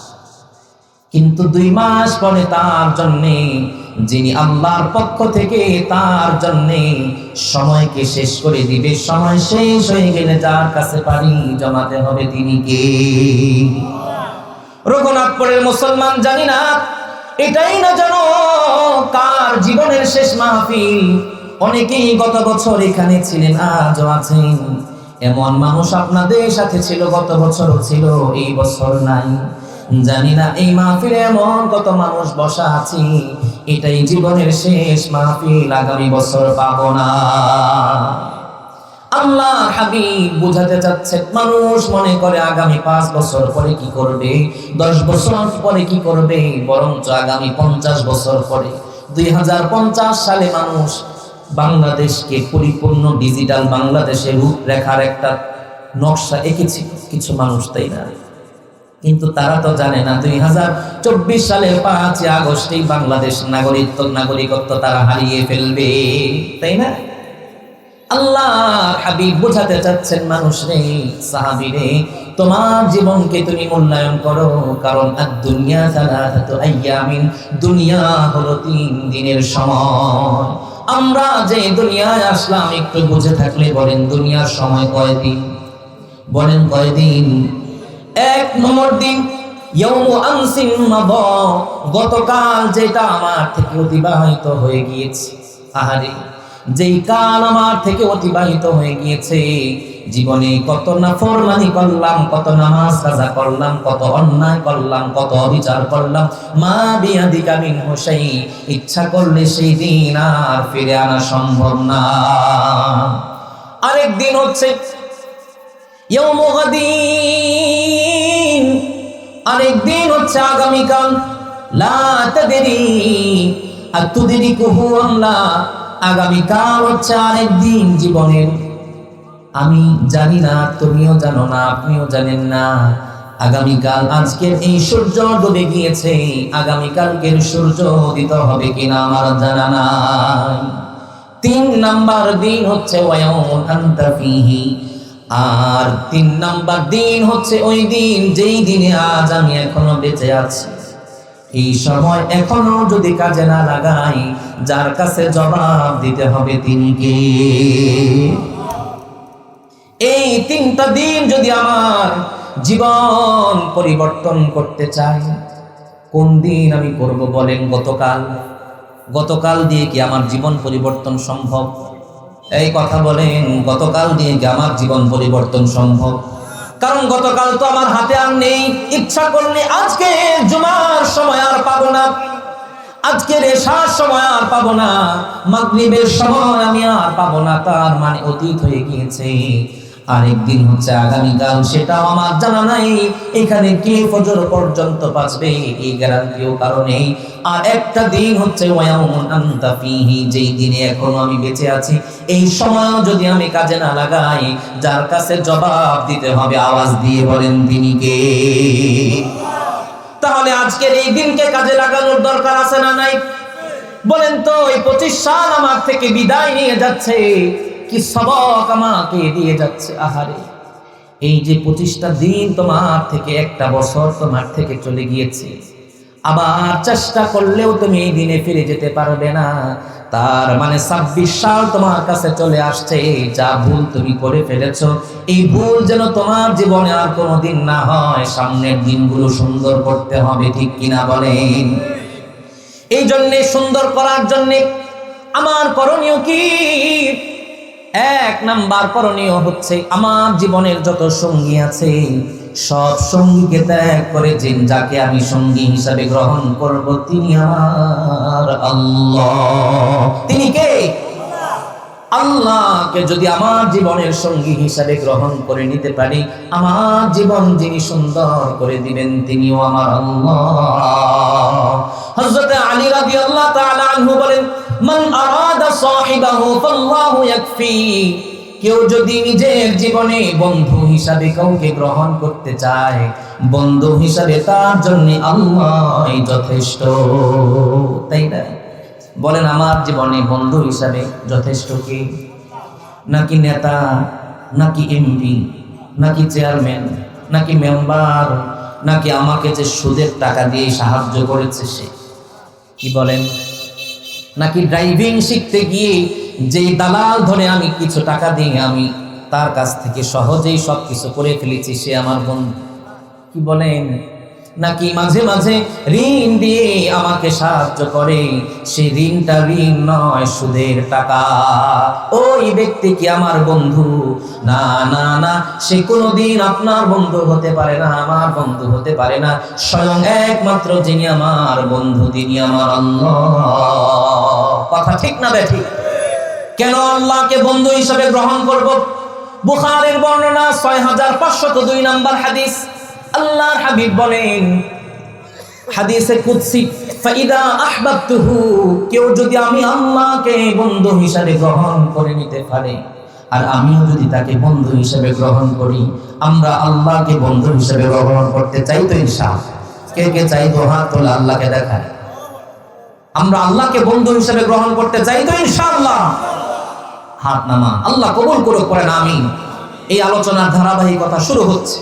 কিন্তু 2 মাস পরে তার জন্যে, যিনি আল্লাহর পক্ষ থেকে তার জন্যে সময়কে শেষ করে দিবে, সময় শেষ হয়ে গেলে যার কাছে পারি জমাতে হবে তিনি কে? রঘুনাথপুরের মুসলমান জানি না এটাই না জানো কার জীবনের শেষ মাহফিল। অনেকেই গত বছর এখানে ছিলেন, আজও আছেন। এমন মানুষ আপনাদের সাথে ছিল, গত বছরও ছিল, এই বছর নাই। জানি না এই মাহফিলে এমন কত মানুষ বসা আছে, এটাই জীবনের শেষ মাহফিল, আগামী বছর পাবো না। আল্লাহ হাবিব বুঝাতে চাচ্ছে, মানুষ মনে করে আগামী 5 বছর পরে কি করবে, 10 বছর পরে কি করবে, বরঞ্চ আগামী 50 বছর পরে 2050 সালে মানুষ বাংলাদেশকে পরিপূর্ণ ডিজিটাল বাংলাদেশের রূপরেখার একটা নকশা এঁকেছে কিছু মানুষ, তাই না? কিন্তু তারা তো জানে না 2024 সালের 5 আগস্টেই বাংলাদেশ নাগরিকত্ব তারা হারিয়ে ফেলবে, তাই না? আল্লাহ হাবিব বোঝাতে চাচ্ছেন, মানুষ রে, সাহাবী রে, তোমার জীবনকে তুমি মূল্যায়ন করো, কারণ দুনিয়া সালাসাতু আইয়ামিন, দুনিয়া হলো 3 দিনের সময়। আমরা যে দুনিয়ায় আসলাম একটু বুঝে থাকলে বলেন দুনিয়ার সময় কয়দিন? বলেন কয়দিন? 1 নম্বর দিন ইয়াউমু আমসিন মাদা, গতকাল যেটা আমার থেকে অতিবাহিত হয়ে গিয়েছে। আহারে, যেই কাল আমার থেকে অতিবাহিত হয়ে গিয়েছে, জীবনে কত নাফরমানি করলাম, কত নামাজ কাজা করলাম, কত অন্যায় করলাম, কত অবিচার করলাম, মা বিয়াদিকা মিন হুসাই, ইচ্ছা করলে সেই দিন আর ফিরে আনা সম্ভব না। আরেক দিন হচ্ছে ইয়াউমু গাদিন, আরেক দিন হচ্ছে আগামীকাল, লা তাদরি আতুদরিকুহু আমলা, আগামীকাল হচ্ছে আরেক দিন জীবনের। আমি জানি না, তুমিও জানো না, আপনিও জানেন না আগামীকাল, আজকের এই সূর্য ডুবে গিয়েছে, আগামীকালকের সূর্য উদিত হবে কিনা আমার জানা নাই। 3 নাম্বার দিন হচ্ছে ওয়ায়াউমুন আনতা ফীহি, আর 3 নাম্বার দিন হচ্ছে ওই দিন যেই দিনে আজ আমি এখনো বেঁচে আছি। এই সময় এখনো যদি কাজে না লাগাই, যার কাছে জবাব দিতে হবে তিনি কে? এই 3টা দিন যদি আমার জীবন পরিবর্তন করতে চাই, কোন দিন আমি করব বলেন? গতকাল দিয়ে কি আমার জীবন পরিবর্তন সম্ভব? এই কথা বলেন, গতকাল দিয়ে কি আমার জীবন পরিবর্তন সম্ভব? কারণ গতকাল তো আমার হাতে আর নেই। ইচ্ছা করলে আজকে জুমার সময় আর পাবো না, আজকের এশার সময় আর পাবো না, মাগরিবের সময় আমি আর পাবো না, তার মানে অতীত হয়ে গিয়েছে। আরেকদিন হচ্ছে আগামীকাল, সেটাও আমার জানা নাই এখানে কে ফজর পর্যন্ত বাঁচবে এই গ্যারান্টিও কারণে। আর একটা দিন হচ্ছে ওয়ায়াউমুন আনতা ফীহি, যেই দিনে এখনো আমি বেঁচে আছি, এই সময়ও যদি আমি কাজে না লাগাই, যার কাছে জবাব দিতে হবে, আওয়াজ দিয়ে বলেন তিনি কে? তাহলে আজকের এই দিনকে কাজে লাগানোর দরকার আছে না নাই? বলেন তো, এই 25 সাল আমার থেকে বিদায় নিয়ে যাচ্ছে, কি সবক আমাকে দিয়ে যাচ্ছে। আহারে, এই যে 25টা দিন তোমার থেকে, একটা বছর তোমার থেকে চলে গিয়েছে, আবার চেষ্টা করলেও তুমি এই দিনে ফিরে যেতে পারবে না। তার মানে 26 সাল তোমার কাছে চলে আসছে। যা ভুল তুমি করে ফেলেছো, এই ভুল যেন তোমার জীবনে আর কোনোদিন না হয়, সামনের দিনগুলো সুন্দর করতে হবে, ঠিক কিনা বলেন? এই জন্যে সুন্দর করার জন্যে আমার করণীয় কি? 1 নাম্বার করণীয় হচ্ছে, আমার জীবনের যত সঙ্গী আছে সব সঙ্গীকে ত্যাগ করে যাকে আমি সঙ্গী হিসাবে গ্রহণ করব তিনি আমার আল্লাহ। তিনি কে? আল্লাহকে যদি আমার জীবনের সঙ্গী হিসাবে গ্রহণ করে নিতে পারি, আমার জীবন যিনি সুন্দর করে দিবেন তিনিও আমার আল্লাহ। হযরত আলী রাদিয়াল্লাহু তাআলা আনহু বলেন, মান আরাদা সাহিবাহু ফাল্লাহু ইয়াকফি। কেউ যদি নিজের জীবনে বন্ধু হিসাবে কাউকে গ্রহণ করতে চায়, বন্ধু হিসাবে তার জন্য আল্লাহই যথেষ্ট। তাই না? বলেন, আমার জীবনে বন্ধু হিসাবে যথেষ্ট কে? নাকি নেতা, নাকি এমপি, নাকি চেয়ারম্যান, নাকি মেম্বার, নাকি আমাকে যে সুদের টাকা দিয়ে সাহায্য করেছে সে? কি বলেন? নাকি ড্রাইভিং শিখতে গিয়ে যেই দালাল ধরে আমি কিছু টাকা দিয়ে আমি তার কাছ থেকে সহজেই সবকিছু করে ফেলেছি, সে আমার বন্ধু? কি বলেন? নাকি মাঝে মাঝে ঋণ দিয়ে আমাকে সাহায্য করে, সেই ঋণটা ঋণ নয়, সুদের টাকা, ওই ব্যক্তি কি আমার বন্ধু? না না না, সে কোনোদিন আপনার বন্ধু হতে পারে না, আমার বন্ধু হতে পারে না। স্বয়ং একমাত্র যিনি আমার বন্ধু তিনি আমার আল্লাহ। কথা ঠিক না বেঠিক? কেন আল্লাহকে বন্ধু হিসেবে গ্রহণ করব? বুখারীর বর্ণনা 6502 নম্বর হাদিস। আল্লাহর হাবিব বলেন হাদিসে কুদসি, ফাইদা আহবাবতুহু, কেউ যদি আমি আল্লাহকে বন্ধু হিসেবে গ্রহণ করে নিতে পারে, আর আমিও যদি তাকে বন্ধু হিসেবে গ্রহণ করি, আমরা আল্লাহকে বন্ধু হিসেবে গ্রহণ করতে চাই তো ইনশাআল্লাহ? কে কে চাই? তো হাত তোলা, আল্লাহকে দেখায়। আমরা আল্লাহকে বন্ধু হিসেবে গ্রহণ করতে চাই তো ইনশাআল্লাহ? হাত নামা, আল্লাহ কবুল করুক, করেন আমিন। এই আলোচনার ধারাবাহিকতা শুরু হচ্ছে।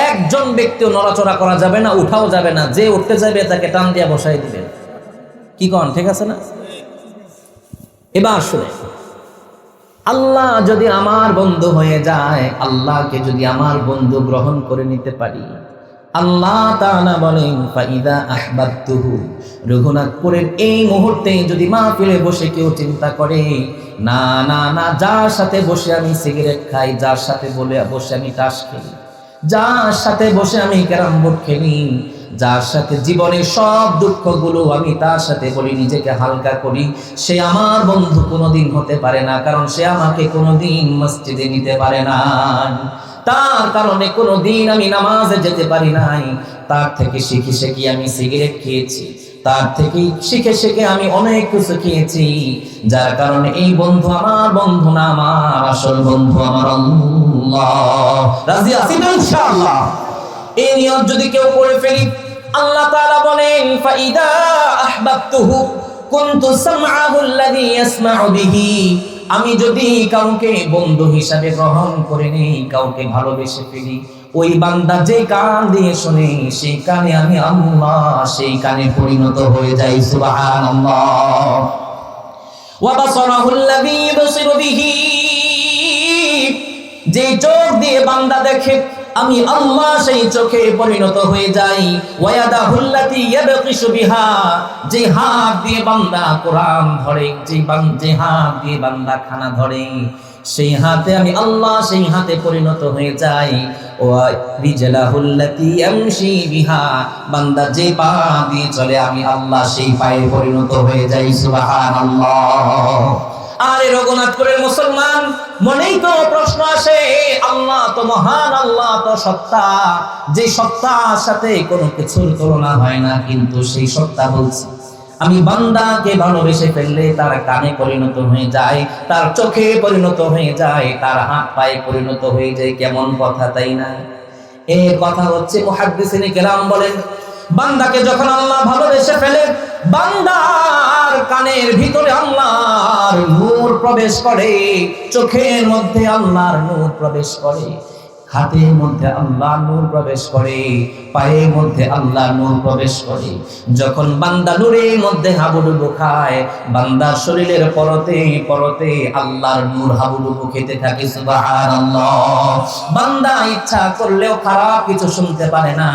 একজন ব্যক্তিও নড়াচড়া করা যাবে না, উঠাও যাবে না। যে উঠতে যাবে তাকে টান দিয়ে বসাই দিবেন। কি কন, ঠিক আছে না? এবার শুনে, আল্লাহ যদি আমার বন্ধু হয়ে যায়, আল্লাহকে যদি আমার বন্ধু গ্রহণ করে নিতে পারি, আল্লাহ তাআলা বলেন ফাইদা আহবাবতুহু, রঘুনাথপুরের এই মুহূর্তে যদি মাহফিলে বসে কেউ চিন্তা করে, না না না, যার সাথে বসে আমি সিগারেট খাই, যার সাথে বসে আমি তাস খেলি, যার সাথে বসে আমি ক্যারাম বোর্ড খেলি, যার সাথে জীবনের সব দুঃখগুলো আমি তার সাথে বলি, নিজেকে হালকা করি, সে আমার বন্ধু কোনোদিন হতে পারে না। কারণ সে আমাকে কোনোদিন মসজিদে নিতে পারে না, তার কারণে কোনোদিন আমি নামাজে যেতে পারি নাই। তার থেকে শিখে শিখে আমি সিগারেট খেয়েছি, তার থেকে শিখে শিখে আমি অনেক কিছু খেয়েছি, যার কারণে এই বন্ধু আমার বন্ধু না, আমার আসল বন্ধু আমার আল্লাহ। রাজি আছি তো ইনশাআল্লাহ? এই নিয়ত যদি কেউ করে ফেলি, আল্লাহ তাআলা বলেন ফাইদা আহবাবতুহু কুনতু সামআহু আল্লাযী ইয়াসমাউ বিহি, আমি যদি কাউকে বন্ধু হিসাবে গ্রহণ করে নেই, কাউকে ভালোবেসে ফেলি, ওই বান্দা যে কান দিয়ে শুনে, সেই কানে আমি আল্লাহ সেই কানে পরিণত হয়ে যাই। সুবহানাল্লাহ। ওয়া বাসারাহু আল্লাযী ইবসিরু বিহি, যে চোখ দিয়ে বান্দা দেখে, আমি আল্লাহ সেই চোখে পরিণত হয়ে যাই। ওয়ায়াদাহু আল্লাতী ইয়াবকিশু বিহা, যে হাত দিয়ে বান্দা কোরআন ধরে, যে হাত দিয়ে বান্দা খানা ধরে, সেই হাতে আমি আল্লাহ সেই হাতে পরিণত হয়ে যাই। ওয়া রিজলাহু আল্লাতী ইয়ামশি বিহা, বান্দা যে পা দিয়ে চলে, আমি আল্লাহ সেই পায়ে পরিণত হয়ে যাই। সুবহানাল্লাহ। আরে রঘুনাথপুরের মুসলমান, মনেই তো প্রশ্ন আসে, আল্লাহ তো মহান, আল্লাহ তো সত্তা, যে সত্তার সাথে কোনো কিছুর তুলনা হয় না, কিন্তু সেই সত্তা বলছে আমি বান্দাকে ভালোবেসে ফেললে তার কানে পরিণত হয়ে যায়, তার চোখে পরিণত হয়ে যায়, তার হাত পায়ে পরিণত হয়ে যায়। কেমন কথা, তাই না? এই কথা হচ্ছে মুহাদ্দিসিনে কেরাম বলেন, বান্দাকে যখন আল্লাহ ভালোবেসে ফেলে, বান্দার কানের ভিতরে আল্লাহর নূর প্রবেশ করে, চোখের মধ্যে আল্লাহর নূর প্রবেশ করে, হাতের মধ্যে আল্লাহর নূর প্রবেশ করে, পায়ের মধ্যে আল্লাহর নূর প্রবেশ করে। যখন বান্দা নূরের মধ্যে হাবুডুবু খায়, বান্দার শরীরের পরতে পরতে আল্লাহর নূর হাবুডুবু খেতে থাকে। সুবহানাল্লাহ। বান্দা ইচ্ছা করলেও খারাপ কিছু শুনতে পারে না,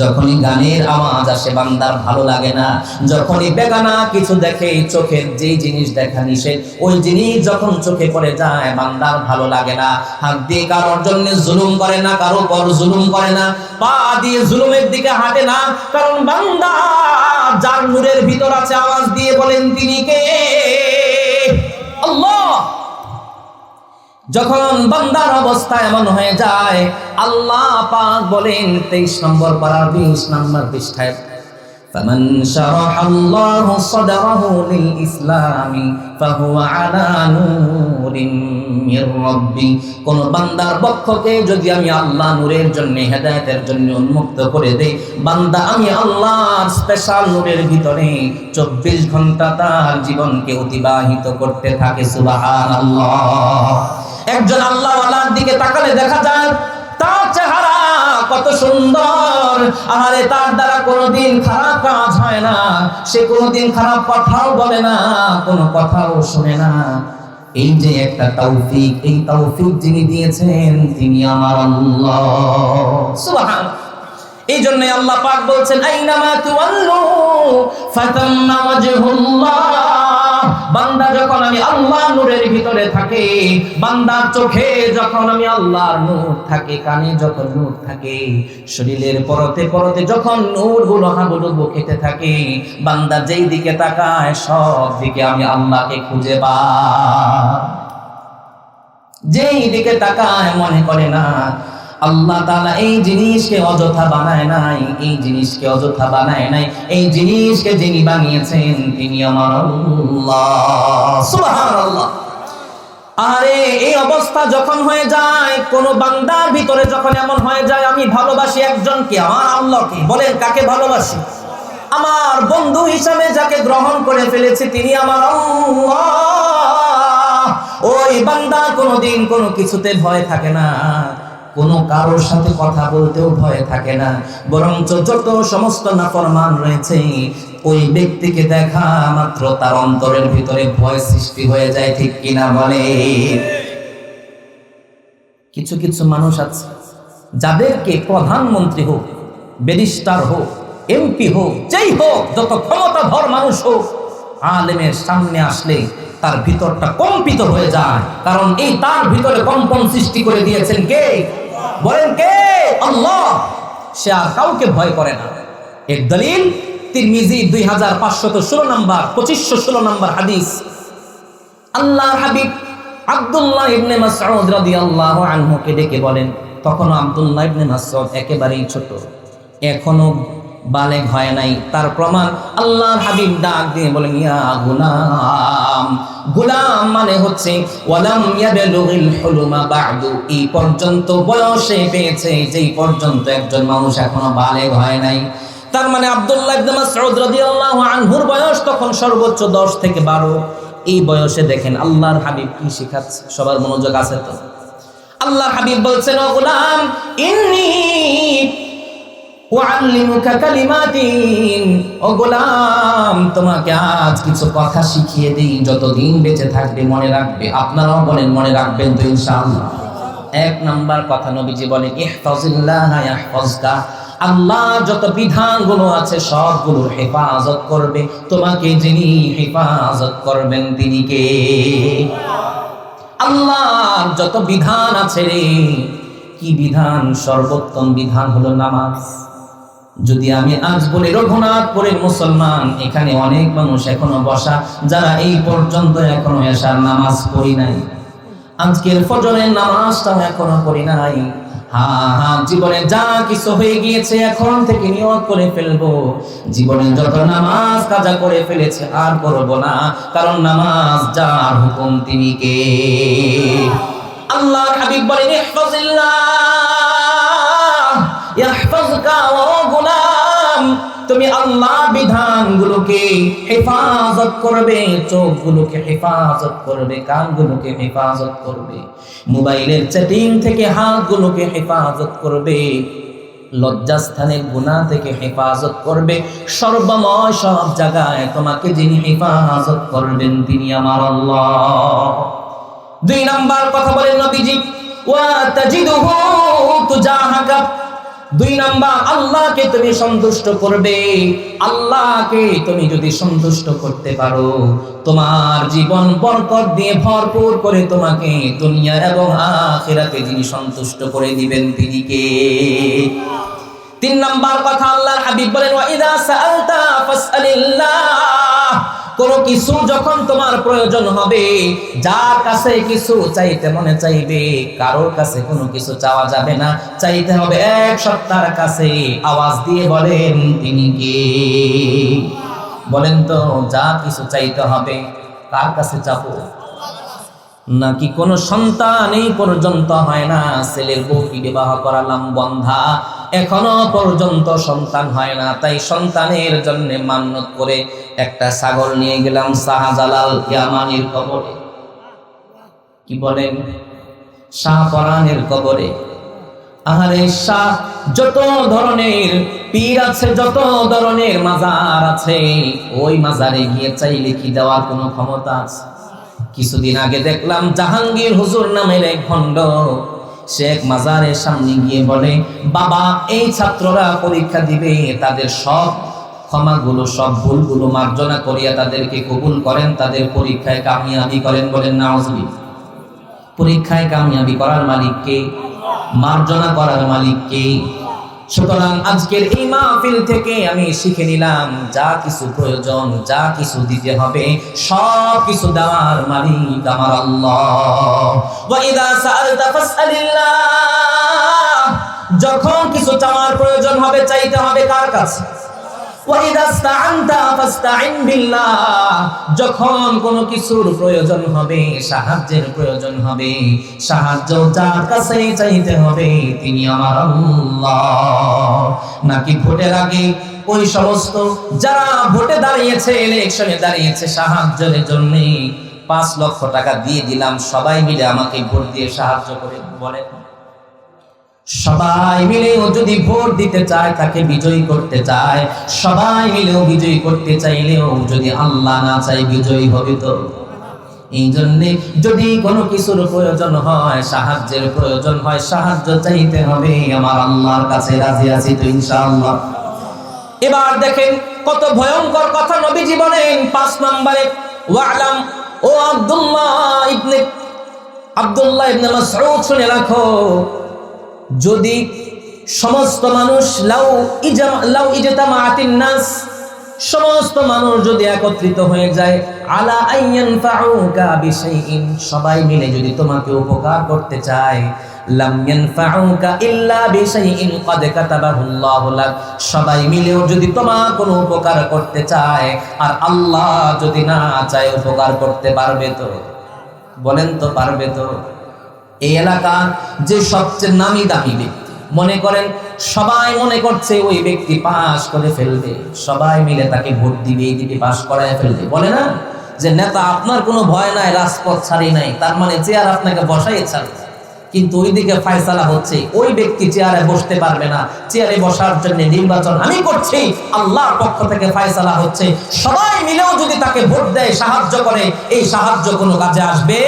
যখনই গানের আওয়াজ আসে বান্দার ভালো লাগে না, যখনই বেগানা কিছু দেখে, চোখের যেই জিনিস দেখা নিষেধ, ওই জিনিস যখন চোখে পড়ে যায় বান্দার ভালো লাগে না। হাত দিয়ে কারোর জন্য জুলুম করে না, কারো পর জুলুম করে না, পা দিয়ে জুলুমের দিকে হাঁটে না, কারণ বান্দা যার নূরের ভিতর আছে, আওয়াজ দিয়ে বলেন তিনি কে? যখন বান্দার অবস্থা এমন হয়ে যায়, আল্লাহ পাক বলেন 23 নম্বর পারার 20 নম্বর পৃষ্ঠায়, فمن شرح الله صدره للإسلام فهو على نور من ربي। কোন বান্দার বক্ষকে যদি আমি আল্লাহ নূরের জন্য, হেদায়েতের জন্য উন্মুক্ত করে দেই, বান্দা আমি আল্লাহর স্পেশাল নূরের ভিতরে 24 ঘন্টা তার জীবনকে অতিবাহিত করতে থাকে। সুবহানাল্লাহ। একজন আল্লাহওয়ালার দিকে তাকালে দেখা যায় তার চেহারা কত সুন্দর, আরে তার দ্বারা কোনোদিন খারাপ কাজ হয় না, সে কোনোদিন খারাপ কথাও বলে না, কোনো কথাও শুনে না। এই যে একটা তৌফিক, এই তৌফিক যিনি দিয়েছেন তিনি আমার আল্লাহ। সুবহানাল্লাহ। এই জন্য আল্লাহ পাক বলছেন আইনামা তুওয়াল্লু ফাতাম্মা ওয়াজহুল্লাহ। বান্দা যখন আমি আল্লাহর নূরের ভিতরে থাকে, বান্দার চোখে যখন আমি আল্লাহর নূর থাকে, কানে যখন নূর থাকে, শরীরের পরতে পরতে যখন নূরগুলো হাবুডুবু খেতে থাকে, বান্দা যেই দিকে তাকায় সব দিকে আমি আল্লাহকে খুঁজে পাই। যেই দিকে তাকায় মনে করে না আল্লাহ তাআলা এই জিনিসকে অযথা বানায় নাই, এই জিনিসকে অযথা বানায় নাই, এই জিনিসকে যিনি বানিয়েছেন তিনি আমার আল্লাহ। সুবহানাল্লাহ। আরে এই অবস্থা যখন হয়ে যায়, কোন বান্দার ভিতরে যখন এমন হয়ে যায় আমি ভালোবাসি একজনকে, আমার আল্লাহকে, বলেন কাকে ভালোবাসি? আমার বন্ধু হিসাবে যাকে গ্রহণ করে ফেলেছি তিনি আমার আল্লাহ। ওই বান্দা কোনোদিন কোনো কিছুতে ভয় থাকে না, কোনো কারোর সাথে কথা বলতেও ভয় থাকে না, বরঞ্চ যত সমস্ত নাফরমান রয়েছে ওই ব্যক্তিকে দেখা মাত্র তার অন্তরের ভিতরে ভয় সৃষ্টি হয়ে যায়। ঠিক কিনা বলে? কিছু কিছু মানুষ আছে যাদেরকে প্রধানমন্ত্রী হোক, ব্যারিস্টার হোক, এমপি হোক, যেই হোক, যত ক্ষমতাধর মানুষ হোক, আলেমের সামনে আসলে তার ভিতরটা কম্পিত হয়ে যায়। কারণ এই তার ভিতরে কম্পন সৃষ্টি করে দিয়েছেন কে? বলেন কে? আল্লাহ। সে আর কাউকে ভয় করে না। এর দলিল তিরমিজি 2516 নম্বর 2516 নম্বর হাদিস। আল্লাহর হাবিব আব্দুল্লাহ ইবনে মাসউদ রাদিয়াল্লাহু আনহু কে ডেকে বলেন, তখন আব্দুল্লাহ ইবনে মাসউদ একেবারেই ছোট, এখনো বালেগ হয় নাই। তার প্রমাণ আল্লাহর হাবিব ডাক দিয়ে বলেন, ইয়া গুলাম। গুলাম মানে হচ্ছে ওয়ালাম ইয়াবলুগিল হুলুমা বা'দু, এই পর্যন্ত বয়সে পেয়েছে যেই পর্যন্ত একজন মানুষ এখনো বালেগ হয় নাই। তার মানে আব্দুল্লাহ ইবনে মাসউদ রাদিয়াল্লাহু আনহুর বয়স তখন সর্বোচ্চ 10 থেকে 12। এই বয়সে দেখেন আল্লাহর হাবিব কি শেখাচ্ছে। সবার মনোযোগ আছে তো? আল্লাহর হাবিব বলছেন, ও গোলাম, ইন্নী উআল্লিমুকা কালিমাতিন, ও গোলাম তোমাকে আজ কিছু কথা শিখিয়ে দেই, যতদিন বেঁচে থাকবে মনে রাখবে। আপনারাও বলেন মনে রাখবেন তো ইনশাআল্লাহ। এক নাম্বার কথা নবীজি বলেন, ইহফাজিল্লাহ ইয়াহফাজকা, আল্লাহ যত বিধানগুলো আছে সবগুলোর হেফাজত করবে। তোমাকে যিনি হেফাজত করবেন তিনি কে? আল্লাহর যত বিধান আছে রে, কি বিধান? সর্বোত্তম বিধান হলো নামাজ। যদি আমি আজ বলি রঘুনাথপুরের মুসলমান, এখানে অনেক মানুষ এখনো বসা যারা এই পর্যন্ত এখনো এশার নামাজ পড়ি নাই, আজকের ফজরের নামাজটাও এখনো পড়ি নাই। জীবনে যা কিছু হয়ে গিয়েছে এখন থেকে নিয়ত করে ফেলবো, জীবনে যত নামাজ কাজা করে ফেলেছে আর করব না, কারণ নামাজ যার হুকুম তিনি কে? আল্লাহর হাবিব বলেন, ইহফাজিল্লাহ ইয়াহফাজকা, ও গোলাম তুমি আল্লাহ বিধানগুলোকে হেফাজত করবে, চোখগুলোকে হেফাজত করবে, কানগুলোকে হেফাজত করবে, মোবাইলের চ্যাটিং থেকে হাতগুলোকে হেফাজত করবে, লজ্জাস্থানের গুনাহ থেকে হেফাজত করবে। সর্বময় সব জায়গায় তোমাকে যিনি হেফাজত করবেন তিনি আমার আল্লাহ। 2 নাম্বার কথা বলেন নবীজি, ওয়া তাজিদুহু তুজাহাকা, 2 নাম্বার আল্লাহকে তুমি সন্তুষ্ট করবে। আল্লাহকে তুমি যদি সন্তুষ্ট করতে পারো, তোমার জীবন বরকত দিয়ে ভরপুর করে তোমাকে দুনিয়া এবং আখিরাতে যিনি সন্তুষ্ট করে দিবেন তিনি কে? 3 নাম্বার কথা আল্লাহর হাবিব বলেন, ওয়া ইযা সাআলতা ফাসআলিল্লাহ, কোনো কিছু যখন তোমার প্রয়োজন হবে, যার কাছে কিছু চাইতে মনে চাইবে, কারোর কাছে কোনো কিছু চাওয়া যাবে না, চাইতে হবে এক সত্তার কাছে। আওয়াজ দিয়ে বলেন তিনি কে? বলেন তো, যা কিছু চাইতে হবে কার কাছে চাবো? নাকি কোনো সন্তান এই পর্যন্ত হয় না? ছেলের বউকে বিবাহ করালাম বন্ধা, এখনো পর্যন্ত সন্তান হয় না, তাই সন্তানের জন্য মান্নত করে একটা ছাগল নিয়ে গেলাম শাহজালাল ইয়ামানির কবরে। কি বলেন? শাহপরানের কবরে। আরে শাহ, যত ধরনের পীর আছে, যত ধরনের মাজার আছে, ওই মাজারে গিয়ে চাইলে কি দেওয়ার কোনো ক্ষমতা আছে? কিছুদিন আগে দেখলাম জাহাঙ্গীর হুজুর নামের এক ভণ্ড, শেখ মাজারের সামনে গিয়ে বলে, বাবা এই ছাত্ররা পরীক্ষা দিবে, তাদের সব ক্ষমাগুলো, সব ভুলগুলো মার্জনা করিয়া তাদেরকে কবুল করেন, তাদের পরীক্ষায় কামিয়াবি করেন। বলেন নাউজুবিল্লাহ। পরীক্ষায় কামিয়াবি করার মালিক কে? মার্জনা করার মালিক কে? সুতরাং আজকের এই মাহফিল থেকে আমি শিখে নিলাম, যা কিছু প্রয়োজন, যা কিছু দিতে হবে, সব কিছু দেওয়ার মালিক আমার আল্লাহ। ওয়া ইযা সাআলতা ফাসআলিল্লাহ, যখন কিছু চাওয়ার প্রয়োজন হবে, চাইতে হবে কার কাছে? ওয়া ইযা ইসতাআনতা ফাসতাইন বিল্লাহ, যখন কোনো কিছুর প্রয়োজন হবে, সাহায্যের প্রয়োজন হবে, সাহায্য যার কাছে চাইতে হবে, তিনি আমার আল্লাহ। নাকি ভোটের আগে ওই সমস্ত যারা ভোটে দাঁড়িয়েছে, ইলেকশনে দাঁড়িয়েছে সাহায্যের জন্য, 5 লক্ষ টাকা দিয়ে দিলাম, সবাই মিলে আমাকে ভোট দিয়ে সাহায্য করে। বলেন, সবাই মিলেও যদি ভোট দিতে চায়, তাকে বিজয়ী করতে চায়, সবাই মিলেও বিজয়ী করতে চাইলেও যদি আল্লাহ না চায়, বিজয়ী হবে তো? এই জন্যে যদি কোনো কিছুর প্রয়োজন হয়, সাহায্যের প্রয়োজন হয়, সাহায্য চাইতে হবে আমার আল্লাহর কাছে। রাজি আছি তো ইনশাআল্লাহ? এবার দেখেন কত ভয়ঙ্কর কথা নবীজি বলেন 5 নম্বরে, ওয়ালাম, ও আব্দুল্লাহ ইবনে মাসউদ, শুনে রাখো, যদি সমস্ত মানুষ লাউ ইজতামাআতিন নাস, সমস্ত মানুষ যদি একত্রিত হয়ে যায়, আলা আইয়ানফাউকা বিশাইইন, সবাই মিলে যদি তোমাকে উপকার করতে চায়, লাম ইয়ানফাউকা ইল্লা বিশাইইন ক্বাদ কাতাবাহুল্লাহু লাক, সবাই মিলেও যদি তোমার কোনো উপকার করতে চায়, আর আল্লাহ যদি না চায় উপকার করতে পারবে তো? বলেন তো, পারবে তো? এই এলাকার যে সবচেয়ে নামি দামি ব্যক্তি, মনে করেন সবাই মনে করছে ওই ব্যক্তি পাস করে ফেলবে, সবাই মিলে তাকে ভোট দিবে, এই দিকে পাস করায় ফেলবে। বলে না যে নেতা আপনার কোনো ভয় নাই, রাজপথ ছাড়ি নাই, তার মানে চেয়ার আপনাকে বসাই ছাড়বে, কিন্তু ওইদিকে ফয়সালা হচ্ছে ওই ব্যক্তি চেয়ারে বসতে পারবে না, চেয়ারে বসার জন্য নির্বাচন আমি করছি, আল্লাহর পক্ষ থেকে ফয়সালা হচ্ছে, সবাই মিলেও যদি তাকে ভোট দেয়, সাহায্য করে, এই সাহায্য কোনো কাজে আসবে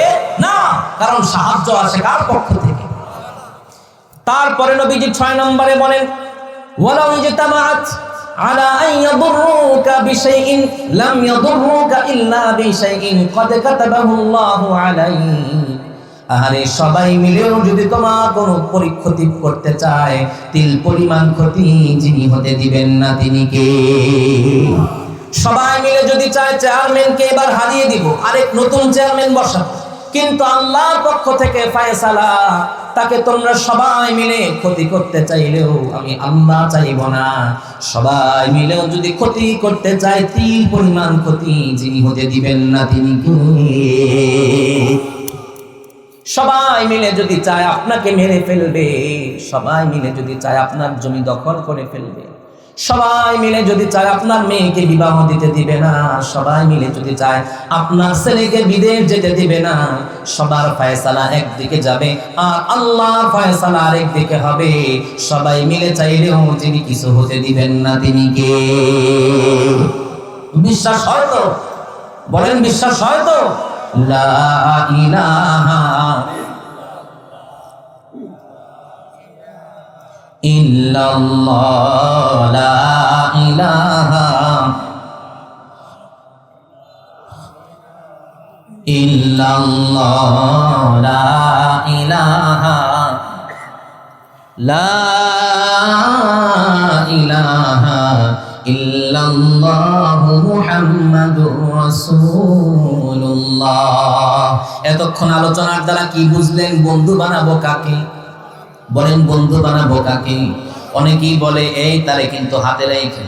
না, কারণ সাহায্য আসে কার পক্ষ থেকে? তারপরে নবীজি 6 নম্বরে বলেন, ওয়ালাউ ইজতামাআত আলা আন ইয়াদুররুকা বিশাইইন লাম ইয়াদুররুকা ইল্লা বিশাইইন ক্বাদ কাতাবাহুল্লাহু আলাইক, আরে সবাই মিলেও যদি তোমার কোনো পরিক্ষতি করতে চায়, তিল পরিমাণ ক্ষতি যিনি হতে দিবেন না, তিনি কে? সবাই মিলে যদি চায় চেয়ারম্যানকে এবার হারিয়ে দিব, আরেক নতুন চেয়ারম্যান বসাবো, কিন্তু আল্লাহর পক্ষ থেকে ফয়সালা, তাকে তোমরা সবাই মিলে ক্ষতি করতে চাইলেও আমি আল্লাহ চাইব না, সবাই মিলেও যদি ক্ষতি করতে চায়, তিল পরিমাণ ক্ষতি যিনি হতে দিবেন না, তিনি কে? সবাই মিলে যদি চায় আপনাকে মেরে ফেলবে, সবাই মিলে যদি চায় আপনার জমি দখল করে ফেলবে, সবাই মিলে যদি চায় আপনার মেয়েকে বিবাহ দিতে দিবে না, সবাই মিলে যদি চায় আপনার ছেলেকে বিদেশ যেতে দিবে না, সবার ফয়সালা একদিকে যাবে আর আল্লাহর ফয়সালা আরেকদিকে হবে, সবাই মিলে চাইলেও যিনি কিছু হতে দিবেন না, তিনি কে? বিশ্বাস হয় তো? বলেন, বিশ্বাস হয় তো? লা ইলাহা ইল্লাল্লাহ, লা ইলাহা ইল্লাল্লাহ, লা ইলাহা, লা ইলাহা ইল্লাল্লাহু মুহাম্মাদুর রাসূলুল্লাহ। এতক্ষণ আলোচনার দ্বারা কি বুঝলেন? বন্ধু বানাবো কাকে? বলেন, বন্ধু বানাবো কাকে? অনেকেই বলে এই তারে কিন্তু হাতে রেখে,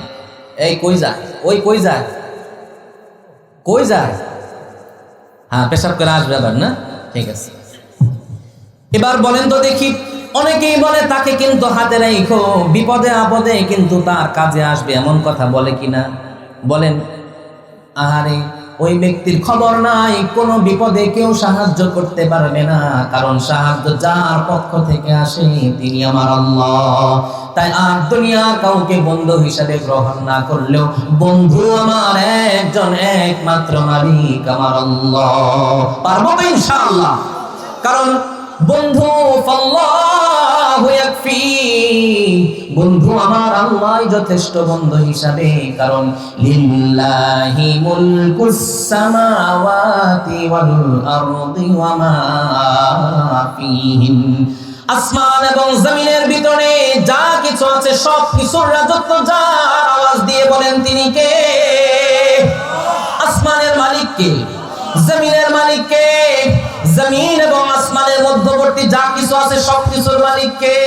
এই কই যায়, ওই কই যায়, কই যায়, হ্যাঁ পেশাব করে আসবে আবার না, ঠিক আছে। এবার বলেন তো দেখি, অনেকেই বলে তাকে কিন্তু হাতে রাখো, বিপদে আপদে কিন্তু তার কাজে আসবে, এমন কথা বলে কিনা? বলেন। আহারে, ওই ব্যক্তির খবর নাই, কোন বিপদে কেউ সাহায্য করতে পারবে না, কারণ সাহায্য যার পক্ষ থেকে আসে তিনি আমার আল্লাহ। তাই আর দুনিয়া কাউকে বন্ধু হিসাবে গ্রহণ না করলেও বন্ধু আমার একজন, একমাত্র মালিক আমার আল্লাহ। পারবো তো ইনশাআল্লাহ? কারণ বন্ধু ফাল্লাহু ইয়াকফি, বন্ধু আমার আল্লাহই যথেষ্ট বন্ধু হিসাবে। কারণ লিল্লাহি মুলকুস সামাওয়াতি ওয়াল আরদি ওয়া মা ফীহিন, আসমান এবং জমিনের ভিতরে যা কিছু আছে সব কিছুর রাজত্ব যার। আওয়াজ দিয়ে বলেন তিনি কে? আসমানের মালিক কে? জমিনের মালিক কে? জমিন এবং আসমানের মধ্যবর্তী যা কিছু আছে সব কিছুর মালিক কে?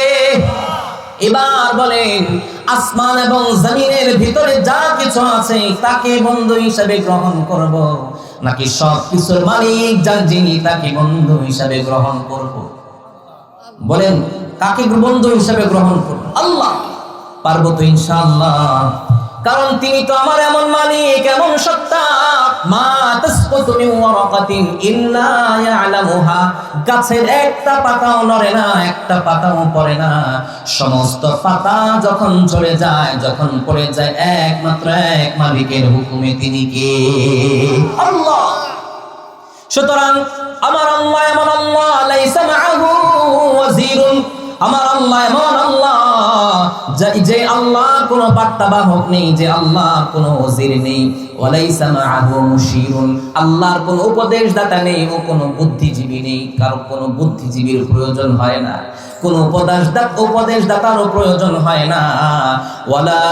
এবার বলেন, আসমান এবং জমিনের ভিতরে যা কিছু আছে তাকে বন্ধু হিসাবে গ্রহণ করব, নাকি সব কিছুর মালিক যার যিনি তাকে বন্ধু হিসাবে গ্রহণ করব? বলেন, কাকে বন্ধু হিসাবে গ্রহণ করব? আল্লাহ। পারবো তো ইনশাআল্লাহ? কারণ তিনি তো আমার এমন মালিক, এমন সত্তা, মা তাসকুতু মিন ওয়ারাকাতিন ইল্লা ইয়ালামুহা, গাছের একটা পাতাও নড়ে না, একটা পাতাও পড়ে না, সমস্ত পাতা যখন ঝরে যায়, যখন পড়ে যায়, একমাত্র এক মালিকের হুকুমে। তিনি কে? আল্লাহ। সুতরাং আমার আল্লাহ এমন আল্লাহ, লাইসা মাআহু ওয়াজিরুন, আমার আল্লাহ এমন আল্লাহ যে আল্লাহ কোনো বার্তাবাহক নেই, যে আল্লাহ কোনো ওজির নেই, ওয়ালাইসা মাআহু মুশিরুন, আল্লাহর কোনো উপদেশদাতা নেই, ও কোনো বুদ্ধিজীবী নেই, কারো কোনো বুদ্ধিজীবীর প্রয়োজন হয় না, কোনো উপদেশদাতারও প্রয়োজন হয় না। ওয়ালা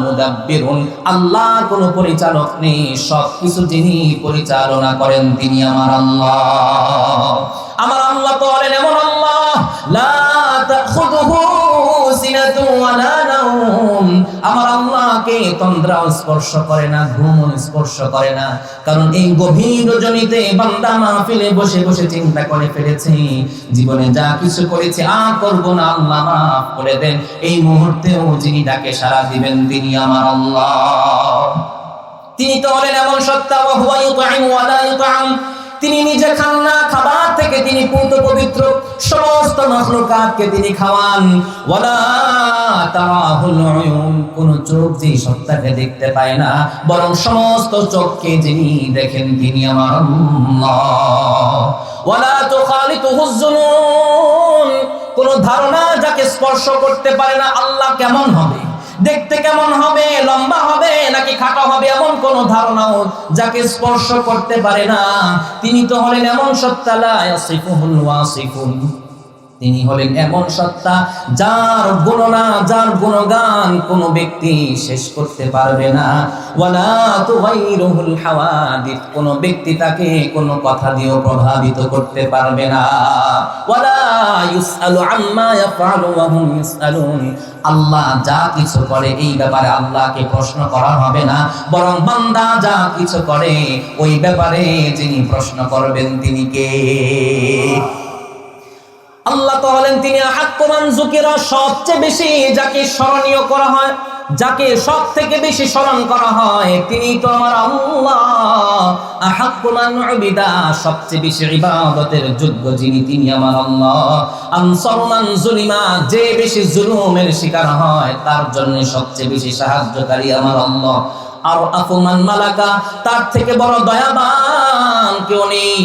মুদাব্বিরুন, আল্লাহ কোনো পরিচালক নেই, সব কিছু যিনি পরিচালনা করেন তিনি আমার আল্লাহ। আমার আল্লাহ তো হলেন এমন আল্লাহ, লা তাখুযুহু সিনাতুন ওয়ালা নাওম, আমার আল্লাহকে তন্দ্রাও স্পর্শ করে না, ঘুমও স্পর্শ করে না। কারণ এই গভীর রজনীতে বান্দা মাহফিলে বসে বসে চিন্তা করে ফেলেছে, জীবনে যা কিছু করেছে আর করব না, আল্লাহ মাফ করে দেন। এই মুহূর্তেও যিনি ডাকে সাড়া দিবেন তিনি আমার আল্লাহ। তিনি তো হলেন এমন সত্তা, ওয়া হুয়া ইউতঈমু ওয়া লা ইউতআম, তিনি নিজে খান না, খাবার থেকে তিনি পূত পবিত্র, সমস্ত মাখলুকাতকে তিনি খাওয়ান। ওয়ালা তারাহুল উয়ুন, কোন চোখ যে সত্তাকে দেখতে পায় না, বরং সমস্ত চোখকে যিনি দেখেন তিনি আমার আল্লাহ। ওয়ালা তুখালিতুহুজ জুনুন, কোন ধারণা যাকে স্পর্শ করতে পারে না, আল্লাহ কেমন হবে, দেখতে কেমন হবে, লম্বা হবে নাকি খাটো হবে, এমন কোন ধারণাও যাকে স্পর্শ করতে পারে না। তিনি তো হলেন এমন সত্তা, লা ইয়াসিফুহুল ওয়াসিফুন, তিনি হলেন এমন সত্তা যার গণনা, যার গুণগান কোন ব্যক্তি শেষ করতে পারবে না। ওয়ালা তুগাইরুহুল হাওয়াদিস, কোন ব্যক্তি তাকে কোন কথা দিয়েও প্রভাবিত করতে পারবে না। ওয়ালা ইউসআলু আম্মা ইয়াফআলু ওয়া হুম ইউসআলুন, আল্লাহ যা কিছু করে এই ব্যাপারে আল্লাহকে প্রশ্ন করা হবে না, বরং বান্দা যা কিছু করে ওই ব্যাপারে যিনি প্রশ্ন করবেন তিনি কে? আল্লাহ তো হলেন তিনি আহাক্কু মান যুকিরা, সবচেয়ে বেশি যাকে স্মরণীয় করা হয়, যাকে সব থেকে বেশি স্মরণ করা হয়, তিনি তো আমার আল্লাহ। আহাক্কু মান উবিদা, সবচেয়ে বেশি ইবাদতের যোগ্য যিনি তিনি আমার আল্লাহ। আনসারু মান যুলিমা, যে বেশি জুলুমের শিকার হয় তার জন্য সবচেয়ে বেশি সাহায্যকারী আমার আল্লাহ। আর আফু মান মালাকা, তার থেকে বড় দয়াবান কেউ নেই।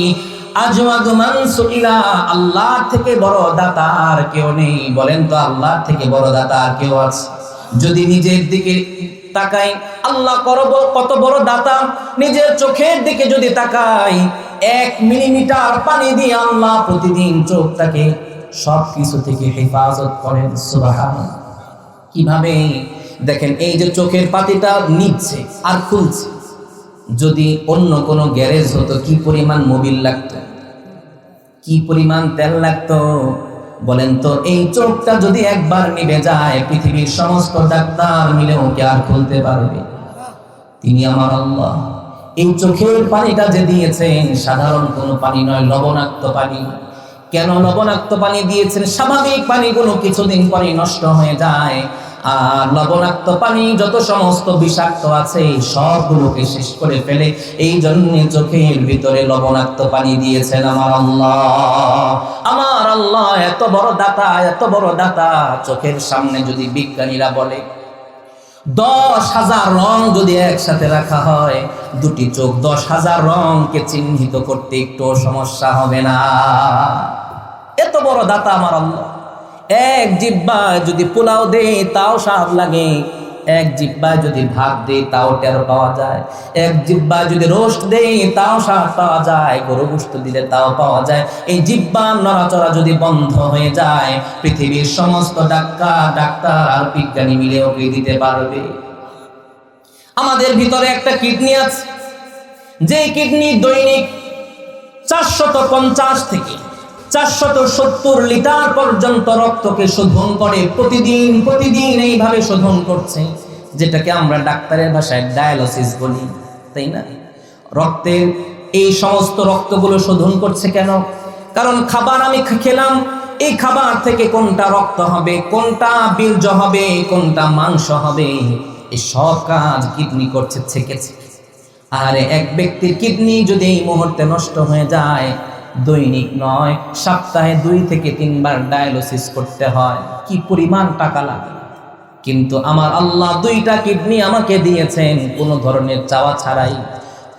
আজওয়াদু মান সুইলা, আল্লাহর থেকে বড় দাতা আর কেউ নেই। বলেন তো আল্লাহর থেকে বড় দাতা আর কেউ আছে? যদি নিজের দিকে তাকাই, আল্লাহ কত বড় দাতা। নিজের চোখের দিকে যদি তাকাই, 1 মিলিমিটার পানি দিয়ে আল্লাহ প্রতিদিন চোখটাকে সব কিছু থেকে হেফাজত করেন। সুবহানাল্লাহ। কিভাবে? দেখেন, এই যে চোখের পাতিটা নিচ্ছে আর খুলছে, যদি অন্য কোনো গ্যারেজ হতো কি পরিমাণ মোবিল লাগতো, কি পরিমাণ তেল লাগতো বলেন তো। এই চোখটা যদি একবার নিভে যায় পৃথিবীর সমস্ত ডাক্তার মিলেও কি আর খুলতে পারবে? তিনি আমার আল্লাহ। এই চোখের পানিটা যে দিয়েছেন সাধারণ কোনো পানি নয়, লবণাক্ত পানি। কেন লবণাক্ত পানি দিয়েছেন? স্বাভাবিক পানিগুলো কিছুদিন পরে নষ্ট হয়ে যায়, আর লবণাক্ত পানি যত সমস্ত বিষাক্ত আছে সবগুলোকে শেষ করে ফেলে। এই জন্য চোখের ভিতরে লবণাক্ত পানি দিয়েছেন আমার আল্লাহ। আমার আল্লাহ এত বড় দাতা, এত বড় দাতা। চোখের সামনে যদি বিজ্ঞানীরা বলে 10,000 রং যদি একসাথে রাখা হয়, দুটি চোখ 10,000 রংকে চিহ্নিত করতে একটু সমস্যা হবে না। এত বড় দাতা আমার আল্লাহ। এক জিহ্বায় যদি পোলাও দেয় তাও স্বাদ লাগে, এক জিহ্বায় যদি ভাত দেয় তাও টের পাওয়া যায়, এক জিহ্বায় যদি রোস্ট দেয় তাও স্বাদ পাওয়া যায়, গরু গোশত দিলে তাও পাওয়া যায়। এই জিহ্বার নড়াচড়া যদি বন্ধ হয়ে যায় পৃথিবীর সমস্ত ডাক্তার আর বিজ্ঞানী মিলে ওকে দিতে পারবে। আমাদের ভিতরে একটা কিডনি আছে, যে কিডনি দৈনিক 450 থেকে 470 লিটার পর্যন্ত রক্তকে শোধন করে। প্রতিদিন এইভাবে শোধন করছে, যেটাকে আমরা ডাক্তারের ভাষায় ডায়ালিসিস বলি, তাই না? রক্তের এই সমস্ত রক্তগুলো শোধন করছে কেন? কারণ খাবার আমি খেলাম, এই খাবার থেকে কোনটা রক্ত হবে, কোনটা বীর্য হবে, কোনটা মাংস হবে, এই সব কাজ কিডনি করছে ছেকে ছেকে। আর এক ব্যক্তির কিডনি যদি এই মুহূর্তে নষ্ট হয়ে যায়, দৈনিক নয় সপ্তাহে 2 থেকে 3 বার ডায়ালিসিস করতে হয়। কি পরিমাণ টাকা লাগে! কিন্তু আমার আল্লাহ 2টা কিডনি আমাকে দিয়েছেন কোনো ধরনের চাওয়া ছাড়াই,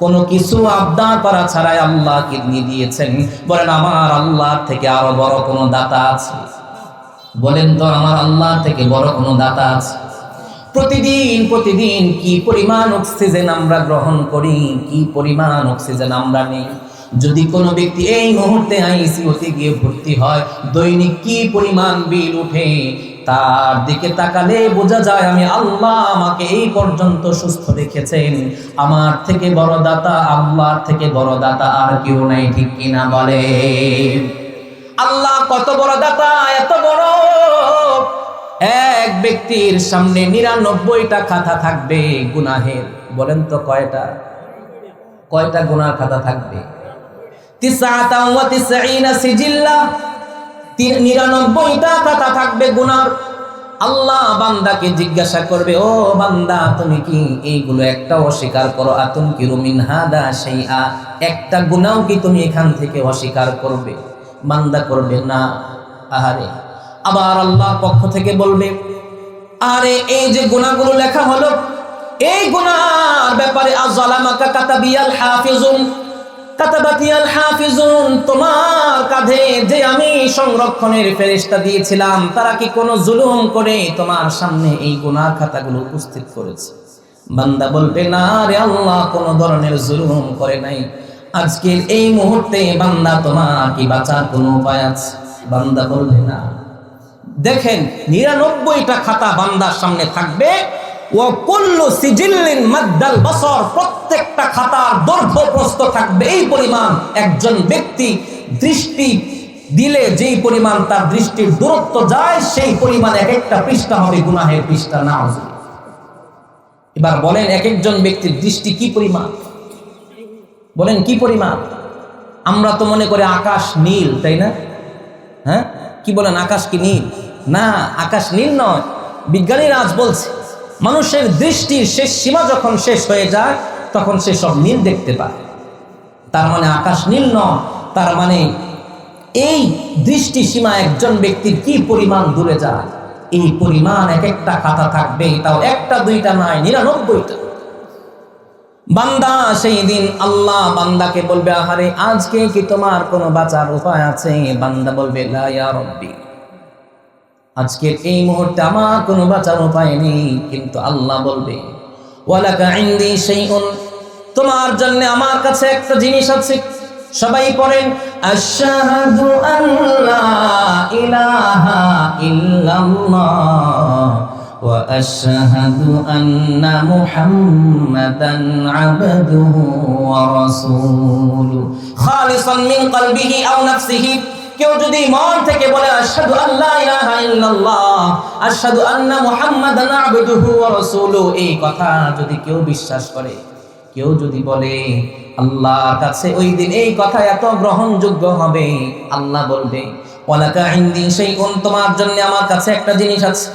কোনো কিছু আবদার করা ছাড়াই আল্লাহ কিডনি দিয়েছেন। বলেন আমার আল্লাহ থেকে আরো বড় কোনো দাতা আছে? বলেন তো আমার আল্লাহ থেকে বড় কোনো দাতা আছে? প্রতিদিন কি পরিমাণ অক্সিজেন আমরা গ্রহণ করি, কি পরিমাণ অক্সিজেন আমরা নেই। যদি কোনো ব্যক্তি এই মুহূর্তে আইসিইউতে গিয়ে ভর্তি হয়, দৈনিক কি পরিমাণ বিল উঠে, তার দিকে তাকালে বোঝা যায় আমি আল্লাহ আমাকে এই পর্যন্ত সুস্থ রেখেছেন। আমার থেকে বড় দাতা, আল্লাহর থেকে বড় দাতা আর কেউ নাই, ঠিক কিনা বলে? আল্লাহ কত বড় দাতা, এত বড়। এক ব্যক্তির সামনে 99টা খাতা থাকবে গুনাহের। বলেন তো কয়টা গুনার খাতা থাকবে? 99 সিজিল্লা, 99টা খাতা থাকবে গুনার। আল্লাহ বান্দাকে জিজ্ঞাসা করবে, ও বান্দা তুমি কি এইগুলো একটা অস্বীকার করো? আতুনকিরু মিন হাদা শাইআ, একটা গুনাহ কি তুমি এখান থেকে অস্বীকার করবে? বান্দা করবে না। আহারে, আবার আল্লাহর পক্ষ থেকে বলবে, আরে এই যে গুনাহগুলো লেখা হলো, এই গুনার ব্যাপারে আযালামাকা কাতাবিয়াল হাফিজুন, কাতাবাতিয়াল হাফিজুন, তোমার কাঁধে যে আমি সংরক্ষণের ফেরেশতা দিয়েছিলাম তারা কি কোনো জুলুম করে তোমার সামনে এই গুনার খাতাগুলো উপস্থিত করেছে? বান্দা বলবে, না রে আল্লাহ, কোনো ধরনের জুলুম করে নাই। আজকের এই মুহূর্তে বান্দা তোমার কি বাঁচার কোনো উপায় আছে? বান্দা বলবে না। দেখেন 99টা খাতা বান্দার সামনে থাকবে। ও কুল্লু সিজিল্লিন মাদ্দাল বসর, প্রত্যেকটা খাতার দৈর্ঘ্য প্রস্থ থাকবে এই পরিমাণ। একজন ব্যক্তি দৃষ্টি দিলে যেই পরিমাণ তার দৃষ্টির দূরত্ব যায় সেই পরিমাণ এক একটা পৃষ্ঠা হবে গুনাহের পৃষ্ঠা। নাউজুবিল্লাহ। এবার বলেন এক একজন ব্যক্তির দৃষ্টি কি পরিমাণ? বলেন কি পরিমাণ? আমরা তো মনে করি আকাশ নীল, তাই না? হ্যাঁ, কি বলেন, আকাশ কি নীল? না, আকাশ নীল নয়। বিজ্ঞানীরা আজ বলছে মানুষের দৃষ্টির শেষ সীমা যখন শেষ হয়ে যায় তখন সে সব নীল দেখতে পায়। তার মানে আকাশ নীল নয়, তার মানে এই দৃষ্টি সীমা একজন ব্যক্তির কি পরিমাণ দূরে যায় এই পরিমাণ এক একটা খাতা থাকবে। তাও একটা দুইটা নয়, 99টা। বান্দা সেই দিন আল্লাহ বান্দাকে বলবে, আহারে আজকে কি তোমার কোনো বাঁচার উপায় আছে? বান্দা বলবে, লা ইয়া রব্বি, আজকের এই মুহূর্তে আমার কোনো বাঁচার উপায় নেই। কিন্তু আল্লাহ বলবে, ওয়ালাকা ইনদি শাইউন, তোমার জন্য আমার কাছে একটা জিনিস আছে। সবাই পড়েন, আশহাদু আল্লা ইলাহা ইল্লাল্লাহ وأشهد أن محمدا عبده ورسوله خالصا من قلبه أو نفسه কেউ যদি মন থেকে বলে আশহাদু আল্লা ইলাহা ইল্লাল্লাহ আশহাদু আন্না মুহাম্মাদান আবদুহু ওয়া রাসূলুহু, এই কথা যদি কেউ বিশ্বাস করে, কেউ যদি বলে, আল্লাহর কাছে ওই দিন এই কথা এত গ্রহণযোগ্য হবে, আল্লাহ বলবে ওয়ালাকা ইনদি শাইউন, তোমার জন্য আমার কাছে একটা জিনিস আছে।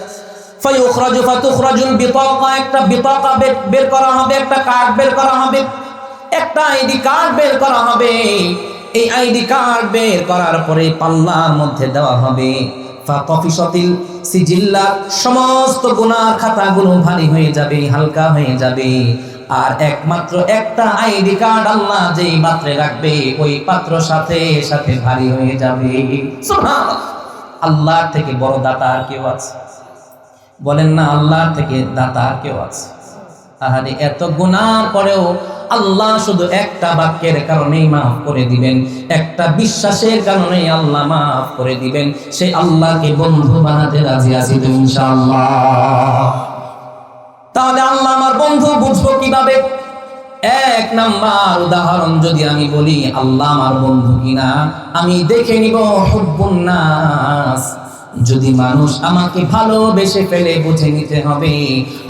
ফাতুখরাজুল বিতাকা, একটা বিতাকা বের করা হবে, একটা কার্ড বের করা হবে, একটা আইডি কার্ড বের করা হবে। এই আইডি কার্ড বের করার পরে পাল্লার মধ্যে দেওয়া হবে। ফাতাফিসাতিল সিজিল্লা, সমস্ত গুনাহ খাতাগুলো ভারী হয়ে যাবে, হালকা হয়ে যাবে। আর একমাত্র একটা আইডি কার্ড আল্লাহ যেই পাত্রে রাখবে ওই পাত্র সাথে সাথে ভারী হয়ে যাবে। সুবহানাল্লাহ। আল্লাহর থেকে বড় দাতা আর কেউ আছে? বলেন না, আল্লাহর থেকে দাতা আর কেউ আছে? আহারে, এত গুনার পরেও আল্লাহ শুধু একটা বাক্যের কারণেই মাফ করে দিবেন, একটা বিশ্বাসের কারণেই আল্লাহ মাফ করে দিবেন। সেই আল্লাহকে বন্ধু বানাতে রাজি আছি তো ইনশাআল্লাহ? তাহলে আল্লাহ আমার বন্ধু বুঝবো কিভাবে? এক নাম্বার উদাহরণ যদি আমি বলি আল্লাহ আমার বন্ধু কিনা, আমি দেখে নিব হুব্বুন নাস। যদি মানুষ আমাকে ভালোবেসে ফেলে, বুঝে নিতে হবে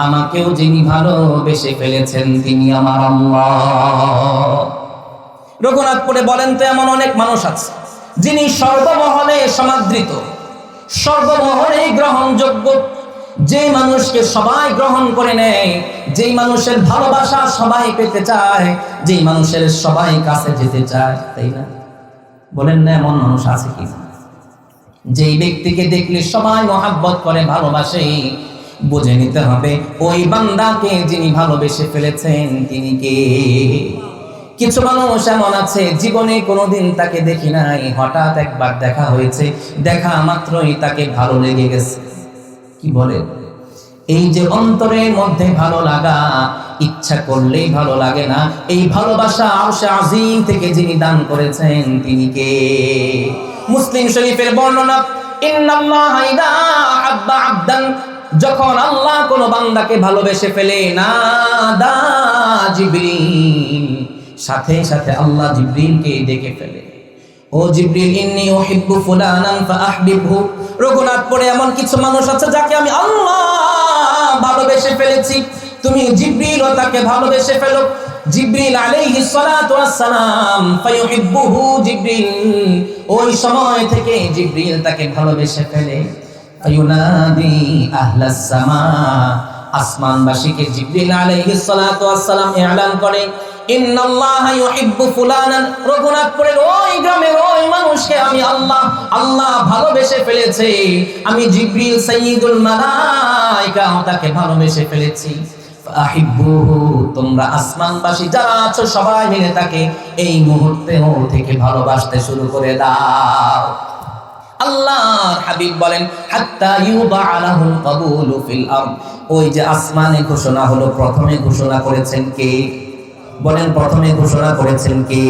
আমাকেও যিনি ভালোবেসে ফেলেছেন তিনি আমার আল্লাহ। রঘুনাথপুরে বলেন তো এমন অনেক মানুষ আছে যিনি সর্বমহলে সমাদৃত, সর্বমহলে গ্রহণযোগ্য, যে মানুষকে সবাই গ্রহণ করে নেয়, যেই মানুষের ভালোবাসা সবাই পেতে চায়, যেই মানুষের সবাই কাছে যেতে চায়, তাই না? বলেন না, এমন মানুষ আছে কি? যেই ব্যক্তিকে দেখলে সবাই মহাব্বত করে, ভালোবাসে, বুঝে নিতে হবে ওই বান্দাকে যিনি ভালোবেসে ফেলেছেন তিনি কে। কিছু মানুষ এমন আছে জীবনে কোনোদিন তাকে দেখি নাই, হঠাৎ একবার দেখা হয়েছে, দেখা মাত্রই তাকে ভালো লেগে গেছে। কি বলে? এই যে অন্তরের মধ্যে ভালো লাগা, ইচ্ছা করলেই ভালো লাগে না, এই ভালোবাসা আরশে আজিম থেকে যিনি দান করেছেন তিনি কে? মুসলিম শরীফের বর্ণনা, ইন্নাল্লাহা ইযা আহাব্বা আবদান, যখন আল্লাহ কোন বান্দাকে ভালোবেসে ফেলে, নাদা জিবরিল, সাথে সাথে আল্লাহ জিবরিলকে ডেকে ফেলে, ও জিবরিল ইন্নী উহিব্বু ফুলানান ফাআহবিবহু। রঘুনাথপুরে এমন কিছু মানুষ আছে যাকে আমি আল্লাহ ভালোবেসে ফেলেছি, তুমি জিবরিলও তাকে ভালোবেসে ফেলো। জিবরিল আলাইহিস সালাতু ওয়াস সালাম ফায়ুহিব্বুহু, জিবরিল ওই সময় থেকে জিবরিল তাকে ভালোবেসে ফেলে। ফায়ুনাদি আহলাস সামা, আসমানবাসীকে জিবরিল আলাইহিস সালাতু ওয়াস সালাম ইলান করে, ইন্নাল্লাহা ইউহিব্বু ফুলানান। রঘুনাথপুরের ওই গ্রামের ওই মানুষকে আমি আল্লাহ ভালোবেসে ফেলেছে, আমি জিবরিল সাইয়্যিদুল মালায়েকা তাকে ভালোবেসে ফেলেছি। ফাহিব্বুহু, তোমরা আসমানবাসী যারা আছো সবাই মিলে তাকে এই মুহূর্তে থেকে ভালোবাসতে শুরু করে দাও। আল্লাহর হাবিব বলেন, হাত্তা ইউদা লাহুল কাবুলু ফিল আরদ। ওই যে আসমানে ঘোষণা হলো, প্রথমে ঘোষণা করেছেন কে? বলেন, প্রথমে ঘোষণা করেছেন কে?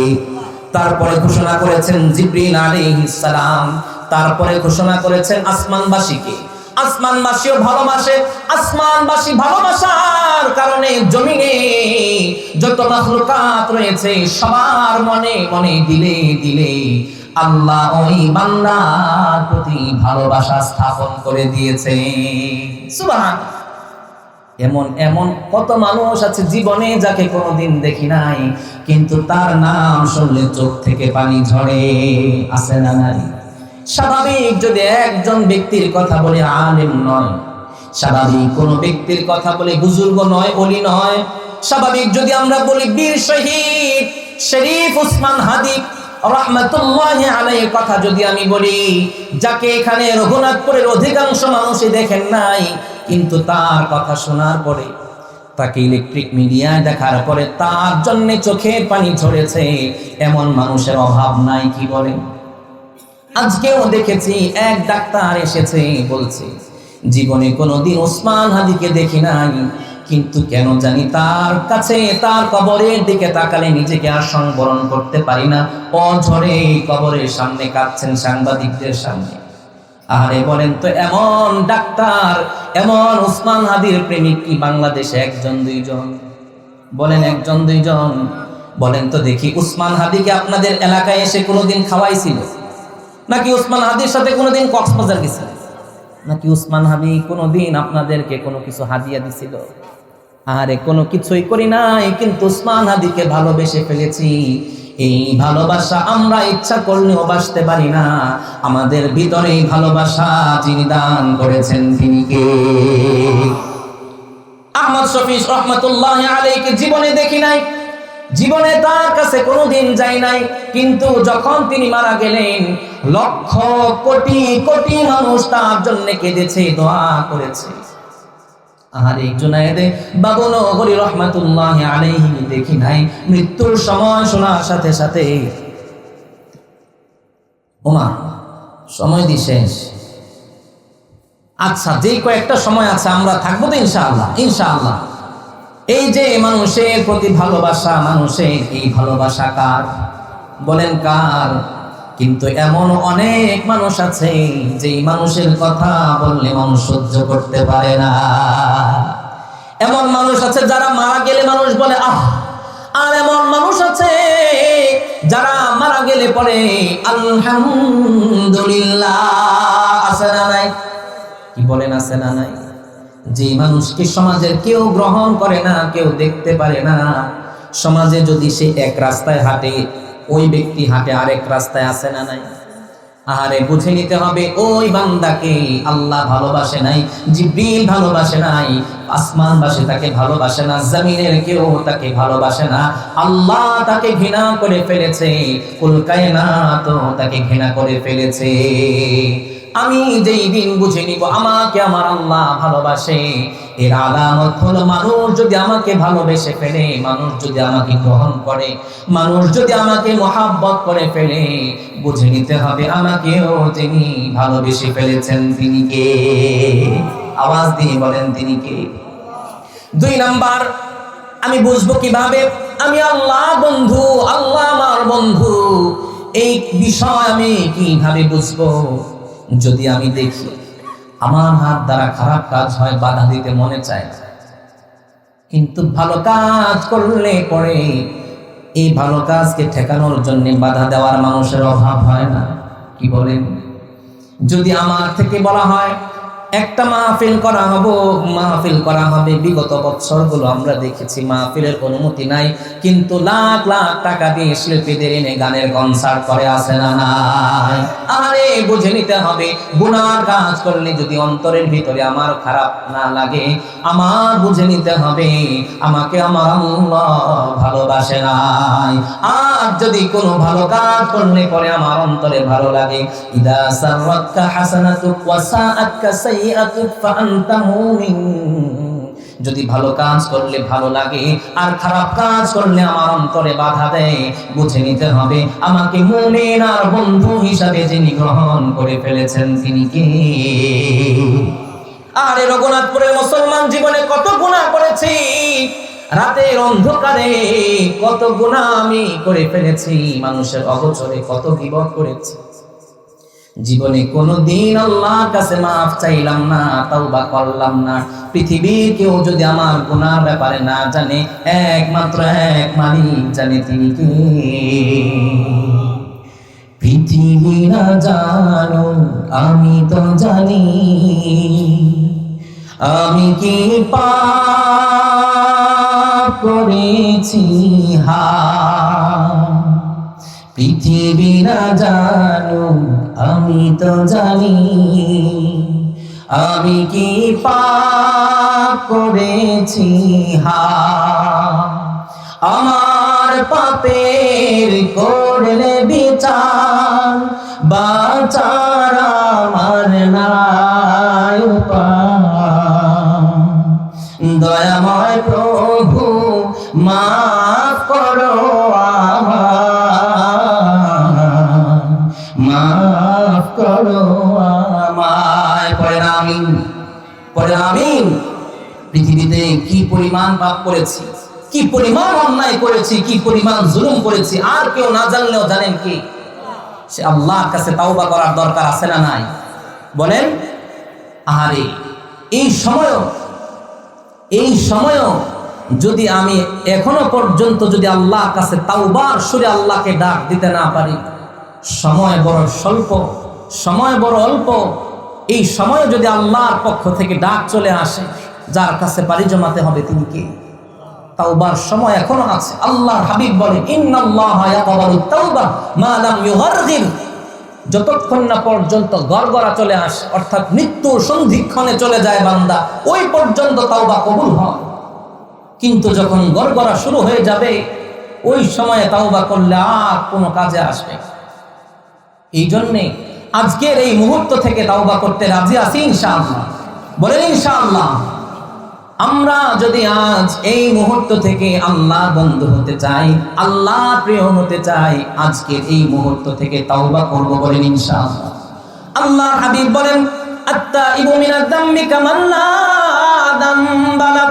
তারপরে ঘোষণা করেছেন জিবরিল আলাইহিস সালাম, তারপরে ঘোষণা করেছেন আসমানবাসীকে। আসমানবাসীও ভালোবাসে, আসমানবাসী ভালোবাসার কারণে জমিনে যত মাখলুকাত রয়েছে সবার মনে মনে দিলে দিলে আল্লাহ ওই বান্দার প্রতি ভালোবাসা স্থাপন করে দিয়েছে। সুবহানাল্লাহ। এমন এমন কত মানুষ আছে জীবনে যাকে কোনোদিন দেখি নাই, কিন্তু তার নাম শুনলে চোখ থেকে পানি ঝরে, আছে না নাই? স্বাভাবিক যদি একজন ব্যক্তির কথা বলে আলেম নয়, স্বাভাবিক কোন ব্যক্তির কথা বলে বুজুর্গ নয়, ওলি নয়, স্বাভাবিক যদি আমরা বলি বীর শহীদ শরীফ উসমান হাদি রাহমাতুল্লাহি আলাইহির কথা যদি আমি বলি, যাকে এখানে রঘুনাথপুরের অধিকাংশ মানুষই দেখেন নাই, কিন্তু তার কথা শোনার পরে, তাকে ইলেকট্রিক মিডিয়ায় দেখার পরে তার জন্য চোখের পানি ঝরেছে, এমন মানুষের অভাব নাই। কি বলেন? আজকেও দেখেছি এক ডাক্তার এসেছে, বলছে জীবনে কোনোদিন ওসমান হাদিকে দেখি নাই, কিন্তু কেন জানি তার কাছে তার কবরের দিকে তাকালে নিজেকে আর সংবরণ করতে পারি না, অঝরে কবরের সামনে কাঁদছেন সাংবাদিকদের সামনে। আরে বলেন তো, এমন ডাক্তার এমন উসমান হাদির প্রেমিক কি বাংলাদেশে একজন দুইজন? বলেন একজন দুইজন? বলেন তো দেখি, উসমান হাদিকে আপনাদের এলাকায় এসে কোনোদিন খাওয়াইছিল? নাকি উসমান হাদির সাথে কোনোদিন কক্সবাজার গেছিল? নাকি উসমান হাদি কোনোদিন আপনাদেরকে কোনো কিছু হাদিয়া দিছিল? আরে কোনো কিছুই করি নাই, কিন্তু উসমান হাদিকে ভালোবেসে ফেলেছি। এই ভালোবাসা আমরা ইচ্ছা করলেও বাসতে পারি না। আমাদের ভিতরে এই ভালোবাসা যিনি দান করেছেন তিনি কে? আহমদ শফি রহমাতুল্লাহ আলাইহিকে জীবনে দেখি নাই, জীবনে তার কাছে কোনোদিন যাই নাই, কিন্তু যখন তিনি মারা গেলেন লক্ষ কোটি কোটি মানুষ তার জন্য কেঁদেছে, দোয়া করেছে। আর এই জুনায়েদে বাবুনগরী রহমাতুল্লাহ আলাইহি দেখি নাই, মৃত্যুর সময় শোনার সাথে সাথে ওমা সময় দি শেষ। আচ্ছা, যে কয়েকটা সময় আছে আমরা থাকবো তো ইনশাআল্লাহ, ইনশাআল্লাহ। এই যে মানুষের প্রতি ভালোবাসা, মানুষের এই ভালোবাসা কার? বলেন কার? কিন্তু এমন অনেক মানুষ আছে যেই মানুষের কথা বললে মানুষ সহ্য করতে পারে না। এমন মানুষ আছে যারা মারা গেলে মানুষ বলে আহ, আর এমন মানুষ আছে যারা মারা গেলে পরে আলহামদুলিল্লাহ। আছে না নাই? কি বলেন আছে না নাই? যে মানুষকে সমাজের কেউ গ্রহণ করে না, কেউ দেখতে পারে না, সমাজে যদি সে এক রাস্তায় হাঁটে, ওই ব্যক্তি হাঁটে আরেক রাস্তায়, আছে না নাই? আরে বুঝে নিতে হবে ওই বান্দাকে আল্লাহ ভালোবাসে নাই, জিবরিল ভালোবাসে নাই, আসমানবাসী তাকে ভালোবাসে না, জমিনের কেউ তাকে ভালোবাসে না। আল্লাহ তাকে ঘৃণা করে ফেলেছে, কুল কায়নাত তাকে ঘৃণা করে ফেলেছে। আমি যেই দিন বুঝে নিব আমাকে আমার আল্লাহ ভালোবাসে, এর আলামত হলো মানুষ যদি আমাকে ভালোবেসে ফেলে, মানুষ যদি আমাকে গ্রহণ করে, মানুষ যদি আমাকে মহাব্বত করে ফেলে, বুঝে নিতে হবে আমাকেও যিনি ভালোবেসে ফেলেছেন তিনি কে? আওয়াজ দিয়ে বলেন তিনি কে? 2 নাম্বার, আমি বুঝবো কিভাবে আমি আল্লাহ বন্ধু, আল্লাহ আমার বন্ধু? এই বিষয় আমি কিভাবে বুঝবো? যদি আমি দেখি আমার হাত দ্বারা খারাপ কাজ হয়, বাধা দিতে মনে চায় না, কিন্তু ভালো কাজ করলে পরে এই ভালো কাজকে ঠেকানোর জন্য বাধা দেওয়ার মানুষের অভাব হয় না। কি বলেন? যদি আমার থেকে বলা হয় একটা মাহফিল করা হবে, বিগত বছরগুলো আমরা দেখেছি মাহফিলের অনুমতি নাই, কিন্তু লাখ লাখ টাকা দিয়ে শিল্পীদের এনে গানের কনসার্ট করে, আছে না নাই? আরে বুঝে নিতে হবে গুনার কাজ করলে যদি অন্তরের ভিতরে আমার খারাপ না লাগে, আমার বুঝে নিতে হবে আমাকে আমার আল্লাহ ভালোবাসে নাই। আর যদি কোনো ভালো কাজ করলে পরে আমার অন্তরে ভালো লাগে, ইদা সাররাকা হাসানাতুক ওয়া সাআতকা সাইয়্যাতুক ফাআনতা মুমিন। যদি ভালো কাজ করলে ভালো লাগে আর খারাপ কাজ করলে আমার অন্তরে বাধা দেয়, বুঝে নিতে হবে আমাকে মুমিন আর বন্ধু হিসাবে যিনি গ্রহণ করে ফেলেছেন তিনি কে? আরে রঘুনাথপুরের মুসলমান জীবনে কত গুনাহ করেছি, রাতের অন্ধকারে কত গুনাহ আমি করে ফেলেছি, মানুষের অগোচরে কত গীবত করেছি। জীবনে কোনোদিন আল্লাহর কাছে মাফ চাইলাম না, তাওবা করলাম না। পৃথিবীর কেউ যদি আমার গুনার ব্যাপারে না জানে, একমাত্র এক মালিক জানে, তিনি কে? পৃথিবী না জানো আমি তো জানি, আমি কি পাপ করেছি হা। পৃথিবী না জানো আমি তো জানি, আমি কি পাপ করেছি হা। আমার পাপের করলে বিচার, বাঁচার আমার নাই উপায়। দয়াময় প্রভু মাফ করো আমায়, মাফ করো আমায়। পড়েন আমিন, পড়েন আমিন। পৃথিবীতে কি পরিমাণ পাপ করেছি, কি পরিমাণ অন্যায় করেছি, কি পরিমাণ জুলুম করেছি, আর কেউ না জানলেও জানেন কি? সে আল্লাহর কাছে তাওবা করার দরকার আছে না নাই? বলেন। আরে এই সময়ও যদি আমি এখনো পর্যন্ত যদি আল্লাহর কাছে তাওবার সুরে আল্লাহকে ডাক দিতে না পারি, সময় বড় স্বল্প, সময় বড় অল্প, এই সময় যদি আল্লাহর পক্ষ থেকে ডাক চলে আসে, যার কাছে পারি জমাতে হবে তিনি কে? তাওবার সময় এখনো আছে। আল্লাহর হাবিব বলে, ইন্নাল্লাহা ইয়াকবালুত তাওবা মা লাম ইউগারগির, যতক্ষণ না পর্যন্ত গড়গড়া চলে আসে, অর্থাৎ মৃত্যুর সন্ধিক্ষণে চলে যায় বান্দা, ওই পর্যন্ত তাওবা কবুল হয়। কিন্তু যখন গড়গড়া শুরু হয়ে যাবে, ওই সময়ে তাওবা করলে আর কোনো কাজে আসবে। এই জন্যে আজকের এই মুহূর্ত থেকে তাওবা করতে রাজি আছি ইনশাআল্লাহ। বলেন ইনশাআল্লাহ। আমরা যদি আজ এই মুহূর্ত থেকে আল্লাহ বন্ধু হতে চাই, আল্লাহ প্রিয় হতে চাই, আজকের এই মুহূর্ত থেকে তাওবা করব, বলেন ইনশাআল্লাহ। আল্লাহর হাবিব বলেন, আত্তাইবু মিনাদ যামবি কামান লা যামবা লাহ।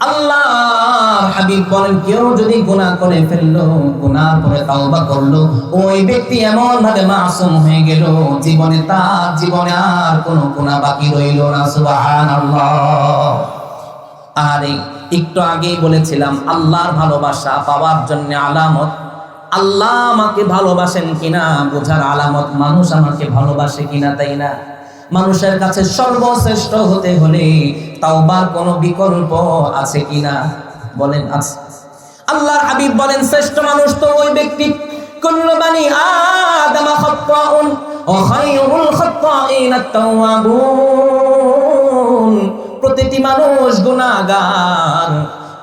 আল্লাহর হাবিব বলেন, কেউ যদি গুনাহ করে ফেললো, গুনাহ করে তাওবা করলো, ওই ব্যক্তি এমন ভাবে মাসুম হয়ে গেল, তার জীবনে আর কোনো গুনাহ বাকি রইল না। সুবহানাল্লাহ। আরে একটু আগেই বলেছিলাম, আল্লাহর ভালোবাসা পাওয়ার জন্য আলামত, আল্লাহ আমাকে ভালোবাসেন কিনা বোঝার আলামত মানুষ আমাকে ভালোবাসে কিনা, তাই না? মানুষের কাছে সর্বশ্রেষ্ঠ হতে হলে তাওবার কোনো বিকল্প আছে কিনা? বলেন আছে। আল্লাহর হাবিব বলেন, শ্রেষ্ঠ মানুষ তো ওই ব্যক্তি, কুল্লু বানি আদম খাত্তাউন ওয়া খায়রুল খাত্তাইনা আত-তাওয়াবুন। প্রতিটি মানুষ গুনাহগার,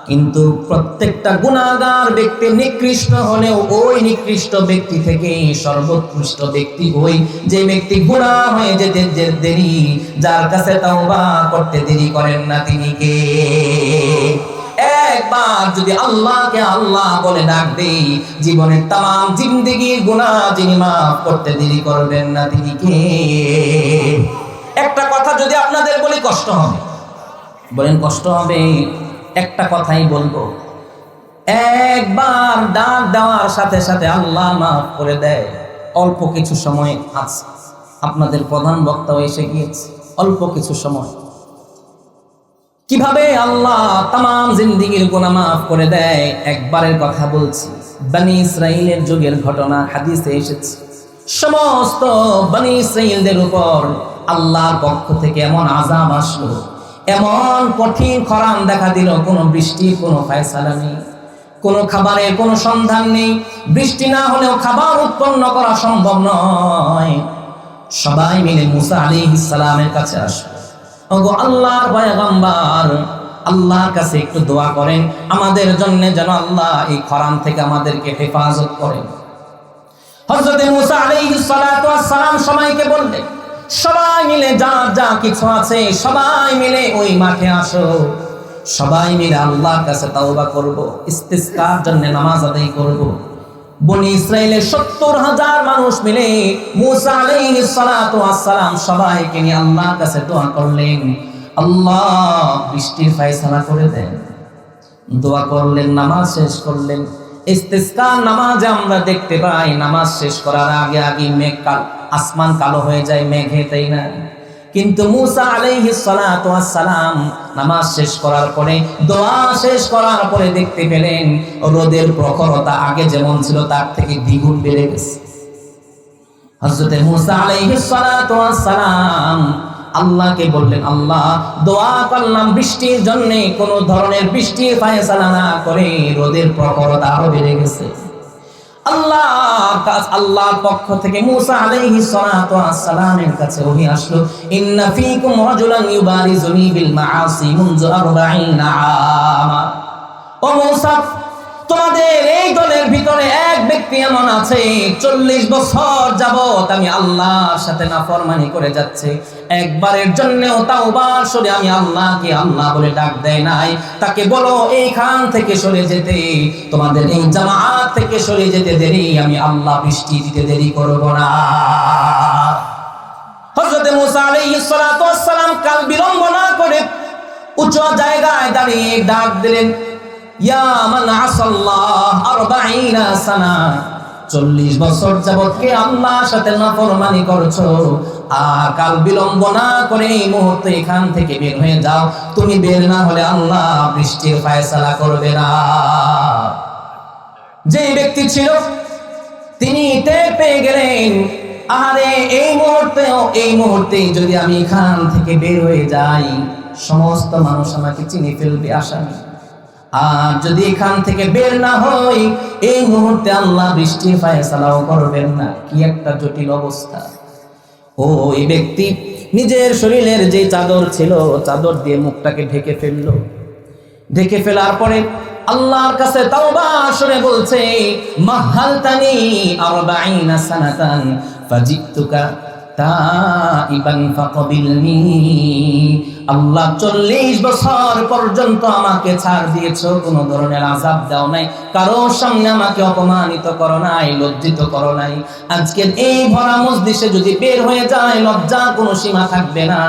কিন্তু প্রত্যেকটা গুনাহগার ব্যক্তি নিকৃষ্ট হলেও ওই নিকৃষ্ট ব্যক্তি থেকে সর্বোৎকৃষ্ট ব্যক্তি ওই যে ব্যক্তি গুনাহ হয়ে যেতে দেরি, যার কাছে তাওবা করতে দেরি করেন না, তিনি কে? একবার যদি আল্লাহকে আল্লাহ বলে ডাক দেই, জীবনের তাম জিন্দেগির গুনাহ যিনি মাফ করতে দেরি করবেন না, তিনি কে? একটা কথা যদি আপনাদের বলি কষ্ট হবে, বলেন কষ্ট হবে। একটা কথাই বলবো, একবার ডাক দেওয়ার সাথে সাথে আল্লাহ মাফ করে দেয়। অল্প কিছু সময় আছে, আপনাদের প্রধান বক্তাও এসে গিয়েছে, অল্প কিছু সময় কিভাবে আল্লাহ তাম জিন্দেগির গুনাহ মাফ করে দেয়। একবারের কথা বলছি, বনি ইসরাইলের যুগের ঘটনা, হাদিসে এসেছে। সমস্ত বনি ইসরাইলদের উপর আল্লাহর পক্ষ থেকে এমন আযাব আসলো, এমন কঠিন খরান দেখা দিল, কোনো বৃষ্টির কোনো ফয়সালা নেই, কোনো খাবারের কোনো সন্ধান নেই, বৃষ্টি না হলেও খাবার উৎপন্ন করা সম্ভব নয়। সবাই মিলে মুসা আলাইহিস সালামের কাছে আসলো, ওগো আল্লাহর পয়গম্বর, আল্লাহর কাছে একটু দোয়া করেন আমাদের জন্য, যেন আল্লাহ এই খরান থেকে আমাদেরকে হেফাজত করেন। হযরত মুসা আলাইহিস সালাতু ওয়াস সালাম সবাইকে বললেন, সবাই মিলে যার যা কিছু আছে সবাই মিলে ওই মাঠে আসো, সবাই মিলে আল্লাহর কাছে তাওবা করব, ইস্তিসকার জন্য নামাজ আদায় করব। বনি ইসরাইলের ৭০,০০০ মানুষ মিলে মুসা আলাইহিস সালাতু ওয়াস সালাম সবাইকে নিয়ে আল্লাহর কাছে দোয়া করলেন, আল্লাহ বৃষ্টির ফয়সালা করে দেন। দোয়া করলেন, নামাজ শেষ করলেন। ইস্তিসকার নামাজে আমরা দেখতে পাই, নামাজ শেষ করার আগে আগে আসমান কালো হয়ে যায় মেঘে, তাই না? কিন্তু মুসা আলাইহিস সালাতু ওয়াস সালাম নামাজ শেষ করার পরে, দোয়া শেষ করার পরে দেখতে পেলেন রোদের প্রখরতা আগে যেমন ছিল তার থেকে দ্বিগুণ বেড়ে গেছে। হযরত মুসা আলাইহিস সালাতু ওয়াস সালাম আল্লাহকে বললেন, আল্লাহ দোয়া করলাম বৃষ্টির জন্য, কোন ধরনের বৃষ্টির ফয়সালা না করে রোদের প্রখরতা আরো বেড়ে গেছে। আল্লাহর পক্ষ থেকে মুসা আলাইহিস সালাতু ওয়াস সালামের কাছে ওহী আসলো, ইন্না ফীকুম রাজুলান ইউবারিজুনি বিল মাআসি মুনযু 40 আমা। ও মুসা, তোমাদের এই দলের ভিতরে এক ব্যক্তি এমন আছে 40 বছর যাবত আমি আল্লাহর সাথে নাফরমানি করে যাচ্ছে, একবারের জন্যও তাওবার সরে আমি আল্লাহকে আল্লাহ বলে ডাক দেয় নাই। তাকে বলো এইখান থেকে সরে যেতে, তোমাদের এই জামাত থেকে সরে যেতে দেরি, আমি আল্লাহ বৃষ্টি দিতে দেরি করব না। হযরত মুসা আলাইহিস সালাতু ওয়াস সালাম কাল বিলম্ব না করে উচ্চ জায়গায় দাঁড়িয়ে ডাক দিলেন, ইয়া মান আসাল্লাহ 40 সানা, 40 বছর যাবত কে আল্লাহর সাথে নাফরমানি করছো, আর কাল বিলম্ব না করে এই মুহূর্তে এখান থেকে বের হয়ে যাও। তুমি বের না হলে আল্লাহ বৃষ্টির ফায়সালা করবে না। যে ব্যক্তি ছিল তিনি টের পেয়ে গেলেন, আরে এই মুহূর্তে যদি আমি এখান থেকে বের হয়ে যাই, সমস্ত মানুষ আমাকে চিনে ফেলবে আসামি। আর যদি এখান থেকে বের না হই, এই মুহূর্তে আল্লাহ বৃষ্টির ফায়সালাও করবেন না। কি একটা জটিল অবস্থা। ওই ব্যক্তি নিজের শরীরের যে চাদর ছিল, চাদর দিয়ে মুখটাকে ঢেকে ফেললো। ঢেকে ফেলার পরে আল্লাহর কাছে তাওবা করে বলছে, মাহালতানি 40 সানাতান ফাজিতুকা তাইবান ফাকবিলনি। আল্লাহ 40 বছর পর্যন্ত আমাকে ছাড় দিয়েছো, কোনো ধরনের আযাব দাও নাই, কারোর সামনে আমাকে অপমানিত করো নাই, লজ্জিত করো নাই। আজকের এই ভরা মজলিসে যদি বের হয়ে যায়, লজ্জা কোনো সীমা থাকবে না।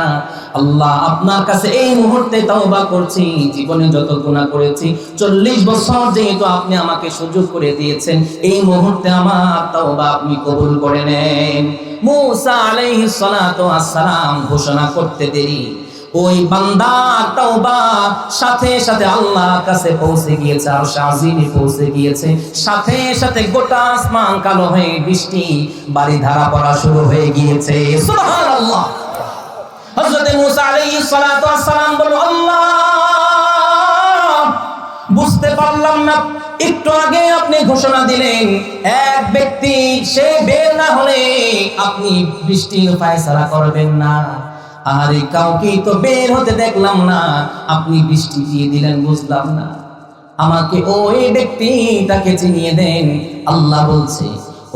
আল্লাহ আপনার কাছে এই মুহূর্তে তাওবা করছি, জীবনে যত গুনাহ করেছি 40 বছর যেহেতু আপনি আমাকে সুযোগ করে দিয়েছেন, এই মুহূর্তে আমার তাওবা আপনি কবুল করে নেন। মূসা আলাইহিস সালাতু ওয়াস সালাম ঘোষণা করতে দেরি, ওই বান্দার তাওবা সাথে সাথে আল্লাহর কাছে পৌঁছে গিয়েছে, আরশ আজিমে পৌঁছে গিয়েছে। সাথে সাথে গোটা আসমান কালো হয়ে বৃষ্টি বাড়ি ধারা পড়া শুরু হয়ে গিয়েছে। সুবহানাল্লাহ। হযরত মূসা আলাইহিস সালাতু ওয়াস সালাম বলল, আল্লাহ, বুঝতে পারলাম না, একটু আগে আপনি ঘোষণা দিলেন এক ব্যক্তি সে বের না হলে আপনি বৃষ্টির ফায়সালা করবেন না। আরে কাউকে তো বের হতে দেখলাম না, আপনি বৃষ্টি দিয়ে দিলেন, বুঝলাম না। আমাকে ওই ব্যক্তিটাকে চিনিয়ে দেন। আল্লাহ বলছে,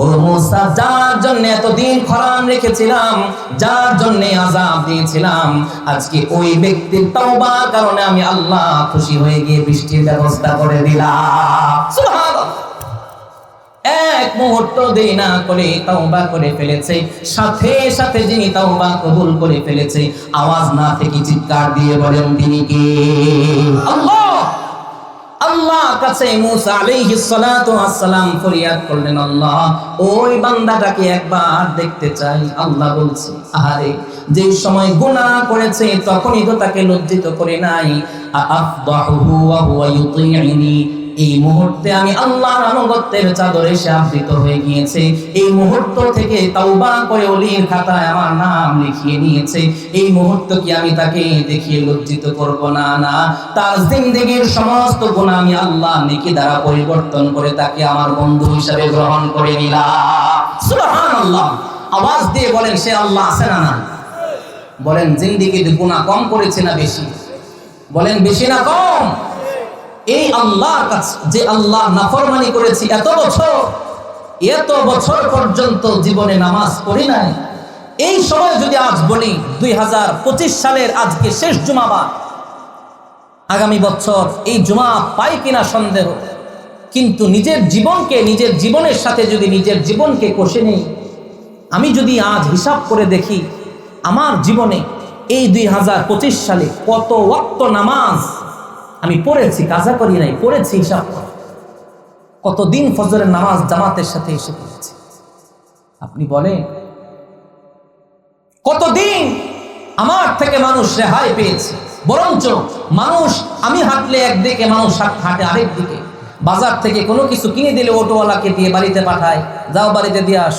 ও মূসা, যার জন্য এতদিন খরান রেখেছিলাম, যার জন্য আযাব দিয়েছিলাম, আজকে ওই ব্যক্তির তাওবার কারণে আমি আল্লাহ খুশি হয়ে গিয়ে বৃষ্টির ব্যবস্থা করে দিলাম। সুবহানাল্লাহ। এক মুহূর্ত দেরি না করে তাওবা করে ফেলেছে। সাথে সাথে যিনি তাওবা কবুল করে ফেলেছে, আওয়াজ না থেকে চিৎকার দিয়ে বলেন তিনি কে? আল্লাহ। আল্লাহর কাছে মূসা আলাইহিস সালাতু ওয়াস সালাম ফরিয়াদ করলেন, আল্লাহ, ওই বান্দাটাকে একবার দেখতে চাই। আল্লাহ বলছে, আরে যে সময় গুনাহ করেছে তখনই তো তাকে লজ্জিত করে নাই। আফদাহুহু ওয়া হুয়া ইউতি'নি, এই মুহূর্তে আমি আল্লাহর আনুগত্যের চাদরে সে আবৃত হয়ে গিয়েছে। এই মুহূর্ত থেকে তাওবা করে ওলির খাতায় আমার নাম লিখিয়ে নিয়েছে। এই মুহূর্ত কি আমি তাকে দেখিয়ে লজ্জিত করব না? না, তার জিন্দেগীর সমস্ত গুনাহ আমি আল্লাহ নেকি দ্বারা পরিবর্তন করে তাকে আমার বন্ধু হিসেবে গ্রহণ করে নিলাম। সুবহানাল্লাহ। আওয়াজ দিয়ে বলেন, সে আল্লাহ আছে না না? বলেন, জিন্দেগীতে গুনাহ কম করেছে না বেশি? বলেন, বেশি না কম? এই আল্লাহর কাছে যে আল্লাহ নাফরমানি করেছি এত বছর পর্যন্ত জীবনে নামাজ পড়ি নাই, এই সময় যদি আজ বলি 2025 সালের আজকে শেষ জুমাবার, আগামী বছর এই জুমা পাই কিনা সন্দেহ, কিন্তু নিজের জীবনের সাথে যদি নিজের জীবনকে কষে নেই, আমি যদি আজ হিসাব করে দেখি আমার জীবনে এই 2025 সালে কত ওয়াক্ত নামাজ আমি পড়েছি, কাজা করি নাই, পড়েছি, হিসাব করে কতদিন ফজরের নামাজ জামাতের সাথে এসে পড়েছি। আপনি বলেন কতদিন আমার থেকে মানুষ রেহাই পেয়েছে। বরঞ্চ মানুষ, আমি হাঁটলে একদিকে, মানুষ হাঁটে আরেক দিকে। বাজার থেকে কোনো কিছু কিনে দিলে অটোওয়ালাকে দিয়ে বাড়িতে পাঠায়, যাও বাড়িতে দিয়ে আস।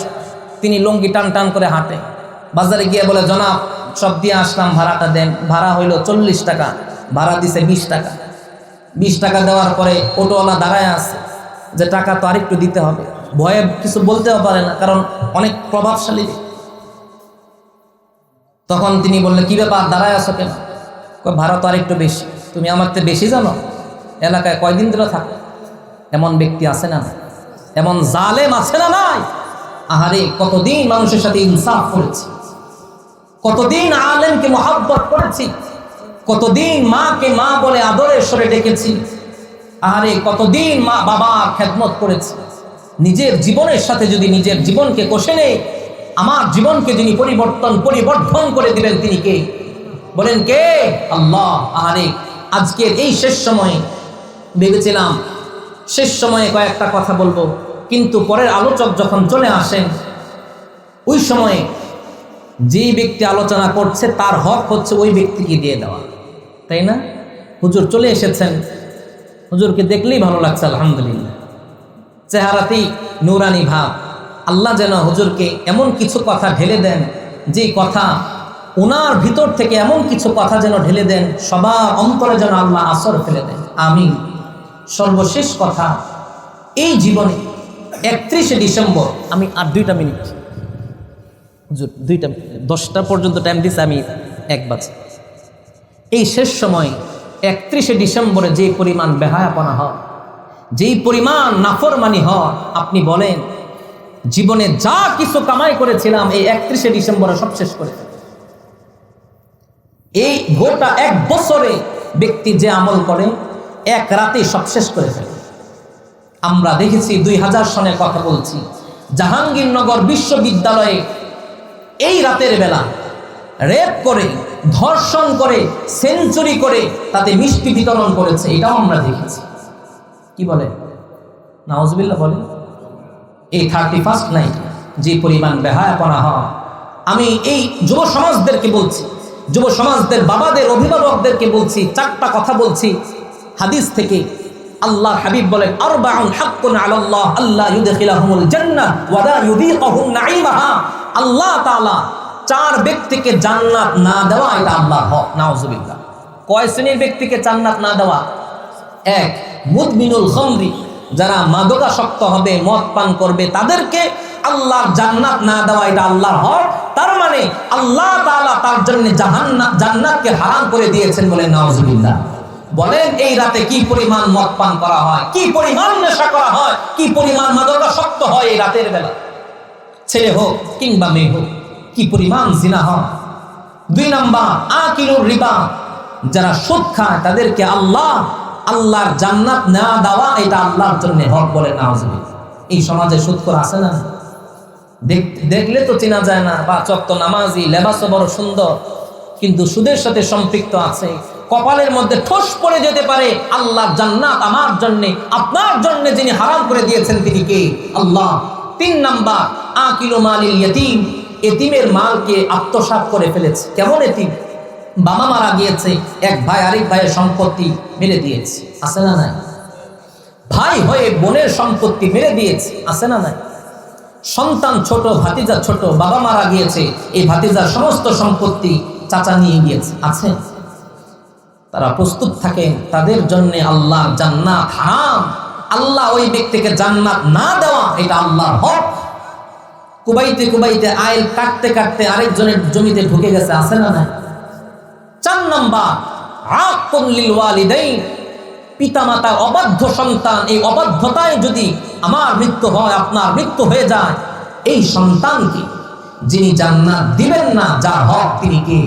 তিনি লুঙ্গি টান টান করে হাঁটে। বাজারে গিয়ে বলে, জনাব, সব দিয়ে আসলাম, ভাড়াটা দেন। ভাড়া হইল 40 টাকা, ভাড়া দিছে 20 টাকা। 20 টাকা দেওয়ার পরে অটোওয়ালা দাঁড়ায় আছে যে টাকা তো আরেকটু দিতে হবে। ভয়ে কিছু বলতেও পারে না, কারণ অনেক প্রভাবশালী। তখন তিনি বললেন, কি ব্যাপার, দাঁড়ায় আছো কেন? ভাড়া তো আরেকটু বেশি। তুমি আমার থেকে বেশি জানো? এলাকায় কয়দিন ধরে থাকো? এমন ব্যক্তি আছে না? এমন জালেম আছে না? নাই? আহারে, কতদিন মানুষের সাথে ইনসাফ করেছি, কতদিন আলেমকে মহব্বত করেছি, কতদিন মাকে মা বলে আদরের স্বরে ডেকেছি। আরে কতদিন মা বাবার খেদমত করেছি। নিজের জীবনের সাথে যদি নিজের জীবনকে কষে নেই, আমার জীবনকে যিনি পরিবর্তন করে দিবেন তিনি কে? বলেন কে? আল্লাহ। আরে আজকের এই শেষ সময়ে ভেবেছিলাম শেষ সময়ে কয়েকটা কথা বলবো, কিন্তু পরের আলোচক যখন চলে আসেন, ওই সময়ে যেই ব্যক্তি আলোচনা করছে তার হক হচ্ছে ওই ব্যক্তিকে দিয়ে দেওয়া, তাই না? হুজুর চলে এসেছেন, হুজুরকে দেখলেই ভালো লাগছে, আলহামদুলিল্লাহ, চেহারাতেই নূরানি ভাব। আল্লাহ যেন হুজুরকে এমন কিছু কথা ঢেলে দেন, যে কথা ওনার ভিতর থেকে এমন কিছু কথা যেন ঢেলে দেন, সবার অন্তরে যেন আল্লাহ আসর ফেলে দেন, আমিন। সর্বশেষ কথা, এই জীবনে 31শে ডিসেম্বর, আমি আর 2টা মিনিট, হুজুর 10টা পর্যন্ত টাইম দিচ্ছে, আমি 1 বাজে। এই শেষ সময় 31শে ডিসেম্বরে যে পরিমাণ বেহায়াপনা হয়, যেই পরিমাণ নাফরমানি হয়, আপনি বলেন জীবনে যা কিছু কামাই করেছিলাম এই 31শে ডিসেম্বরে সব শেষ করে ফেলে। এই গোটা 1 বছরে ব্যক্তি যে আমল করে 1 রাতে সব শেষ করে ফেলে। আমরা দেখেছি 2000 সনের কথা বলছি, জাহাঙ্গীরনগর বিশ্ববিদ্যালয়ে এই রাতের বেলা রেপ করে, ধর্ষণ করে, সেঞ্চুরি করে তাতে মিষ্টি বিতরণ করেছে, এটাও আমরা দেখেছি। কি বলে? নাউজুবিল্লাহ বলে। এই 31st নাইট যে পরিমাণ বেহায়াপনা হয়, আমি এই যুব সমাজদেরকে বলছি, যুব সমাজদের বাবাদের, অভিভাবকদেরকে বলছি, 4টা কথা বলছি হাদিস থেকে। আল্লাহ হাবিব বলেন, আরবাউন হাক্কুন আলাল্লাহ আল্লাহ ইউদখিলাহুমুল জান্নাহ ওয়া লা ইউযীকুহুম নাঈমাহা। আল্লাহ তাআলা 4 ব্যক্তিকে জান্নাত না দেওয়া, এটা আল্লাহর হক। নাউজুবিল্লাহ। কয় শ্রেণীর ব্যক্তিকে জান্নাত না দেওয়া? 1, মুদমিনুল খামরি, যারা মাদকাসক্ত হবে, মদ পান করবে, তাদেরকে আল্লাহর জান্নাত না দেওয়া, এটা আল্লাহর হক। তার মানে আল্লাহ তাআলা তার জন্য জান্নাতকে হারাম করে দিয়েছেন, বলে নাউজুবিল্লাহ। বলেন এই রাতে কি পরিমাণ মদ পান করা হয়, কি পরিমাণ নেশা করা হয়, কি পরিমাণ মাদকাসক্ত হয় এই রাতের বেলা, ছেলে হোক কিংবা মেয়ে হোক, কি পরিমাণ জিনা হয়। 2 নাম্বার, আকিলুর রিবা, যারা সুদ খায় তাদেরকে আল্লাহর জান্নাত না দেওয়া, এটা আল্লাহর জন্য হক, বলে নাউজুবিল্লাহ। এই সমাজে সুদখোর আছে না? দেখলে তো চেনা যায় না, 5 ওয়াক্ত নামাজি, লেবাসও বড় সুন্দর, কিন্তু সুদের সাথে সম্পৃক্ত আছে। কপালের মধ্যে ঠোস পড়ে যেতে পারে, আল্লাহর জান্নাত আমার জন্য, আপনার জন্য যিনি হারাম করে দিয়েছেন তিনি কে? আল্লাহ। 3 নাম্বার, আকিলু মালিল ইয়াতীম, এতিমের মালকে আত্মসাৎ করে ফেলেছে। কেমন এতিম? বাবা মারা গিয়েছে, এক ভাই আরেক ভাইয়ের সম্পত্তি মেরে দিয়েছে, আছে না নাই? ভাই হয়ে বোনের সম্পত্তি মেরে দিয়েছে, আছে না নাই? সন্তান ছোট, ভাতিজা ছোট, বাবা মারা গিয়েছে, এই ভাতিজার সমস্ত সম্পত্তি চাচা নিয়ে গিয়েছে, আছে? তারা প্রস্তুত থাকেন, তাদের জন্য আল্লাহ জান্নাত হারাম। আল্লাহ ওই ব্যক্তিকে জান্নাত না দেওয়া, এটা আল্লাহর হক। কুবাইতে কুবাইতে আইল কাটতে কাটতে আরেকজনের জমিতে ঢুকে গেছে, আছে না নাই? 4 নাম্বার, আকুন লিল ওয়ালিদাইন, পিতামাতার অবাধ্য সন্তান, এই অবাধ্যতায় যদি আমার মৃত্যু হয়, আপনার মৃত্যু হয়ে যায়, এই সন্তানকে যিনি জান্নাত দিবেন না, যার হক তিনি কে?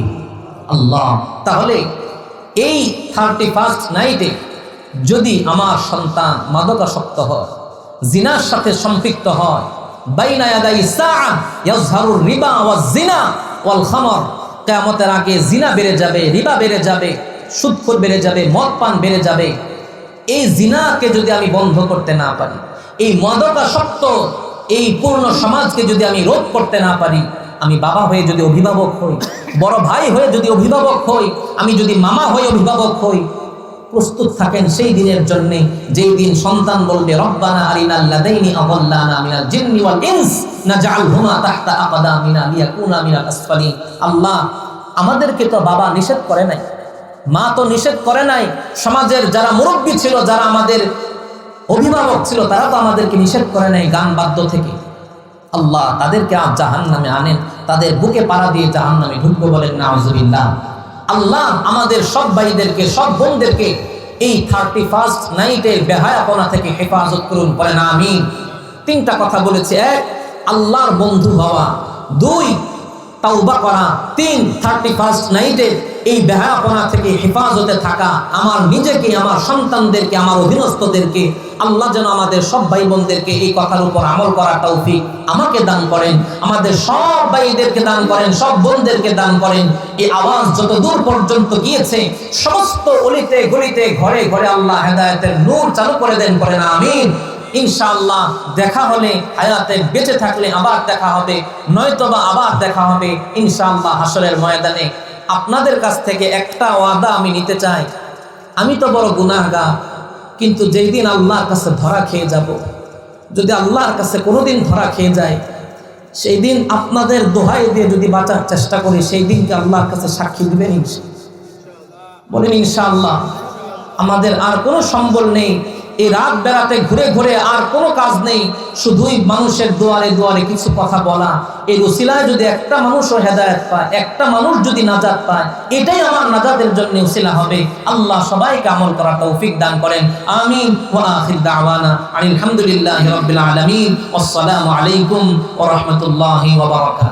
আল্লাহ। তাহলে এই 31st নাইটে যদি আমার সন্তান মাদকাসক্ত হয়, জিনার সাথে সম্পৃক্ত হয়, বাইনা ইয়াদাই সাআ ইয়াজহারুর রিবা ওয়াজ জিনা ওয়াল খামর, কিয়ামতের আগে জিনা বেড়ে যাবে, রিবা বেড়ে যাবে, সুদখোর বেড়ে যাবে, মদ পান বেড়ে যাবে। এই জিনাকে যদি আমি বন্ধ করতে না পারি, এই মাদকাসক্ত এই পূর্ণ সমাজকে যদি আমি রোধ করতে না পারি, আমি বাবা হয়ে যদি অভিভাবক হই, বড় ভাই হয়ে যদি অভিভাবক হই, আমি যদি মামা হয়ে অভিভাবক হই, প্রস্তুত থাকেন সেই দিনের জন্য, যেই দিন সন্তান বলবে, রব্বানা আরিনাল লাদাইনি আযাল্লানা মিনাল জিন্নি ওয়াল ইনস নাজআলহুমা তাহতা আকদামিনা লিয়াকুনা মিনাল আসফালিন। আল্লাহ, আমাদেরকে তো বাবা নিষেধ করে নাই, মা তো নিষেধ করে নাই, সমাজের যারা মুরব্বী ছিল, যারা আমাদের অভিভাবক ছিল, তারা তো আমাদেরকে নিষেধ করে নাই গান বাদ্য থেকে। আল্লাহ, তাদেরকে আজ জাহান্নামে আনেন, তাদের বুকে পাড়া দিয়ে জাহান্নামে ঢুকবো, বলেন নাউজুবিল্লাহ। আল্লাহ আমাদের সব ভাইদেরকে, সব বোনদেরকে এই 31st নাইটের বেহায়াপনা থেকে হেফাজত করুন, বলেন আমিন। 3টা কথা বলেছে, 1 আল্লাহর বন্ধু হওয়া, 2 তাওবা করা, 3 31st নাইটের এই বেহায়াপনা থেকে হেফাজতে থাকা। আমার নিজেকে, আমার সন্তানদেরকে, আমার অধীনস্থদেরকে আল্লাহ যেন আমাদের সব ভাই বোনদেরকে এই কথার উপর আমল করার তৌফিক আমাকে দান করেন, আমাদের সব ভাইদেরকে দান করেন, সব বোনদেরকে দান করেন। এই আওয়াজ যত দূর পর্যন্ত গিয়েছে, সমস্ত অলিতে গলিতে, ঘরে ঘরে আল্লাহ হেদায়েতের নূর চালু করে দেন, করেন আমিন। ইনশাআল্লাহ দেখা হলে, হায়াতে বেঁচে থাকলে আবার দেখা হবে, নয়তোবা আবার দেখা হবে ইনশাআল্লাহ হাসরের ময়দানে। আপনাদের কাছ থেকে একটা ওয়াদা আমি নিতে চাই, আমি তো বড় গুনাহগার, কিন্তু যেই দিন আল্লাহর কাছে ধরা খেয়ে যাব, যদি আল্লাহর কাছে কোনোদিন ধরা খেয়ে যায়, সেই দিন আপনাদের দোহাই দিয়ে যদি বাঁচার চেষ্টা করি, সেই দিনকে আল্লাহর কাছে সাক্ষী দিবেন বলেন ইনশাআল্লাহ। আমাদের আর কোনো সম্বল নেই, এই রাত বেড়াতে ঘুরে ঘুরে আর কোনো কাজ নেই, শুধুই মানুষের দুয়ারে দুয়ারে কিছু কথা বলা। এই উসিলায় যদি একটা মানুষও হেদায়েত পায়, একটা মানুষ যদি নাজাত পায়, এটাই আমার নাজাতের জন্য উসিলা হবে। আল্লাহ সবাইকে আমল করার তৌফিক দান করেন, আমিন। ওয়া আখির দাওয়ানা আলহামদুলিল্লাহি রাব্বিল আলামিন। আসসালামু আলাইকুম ওয়া রাহমাতুল্লাহি ওয়া বারাকাতুহু।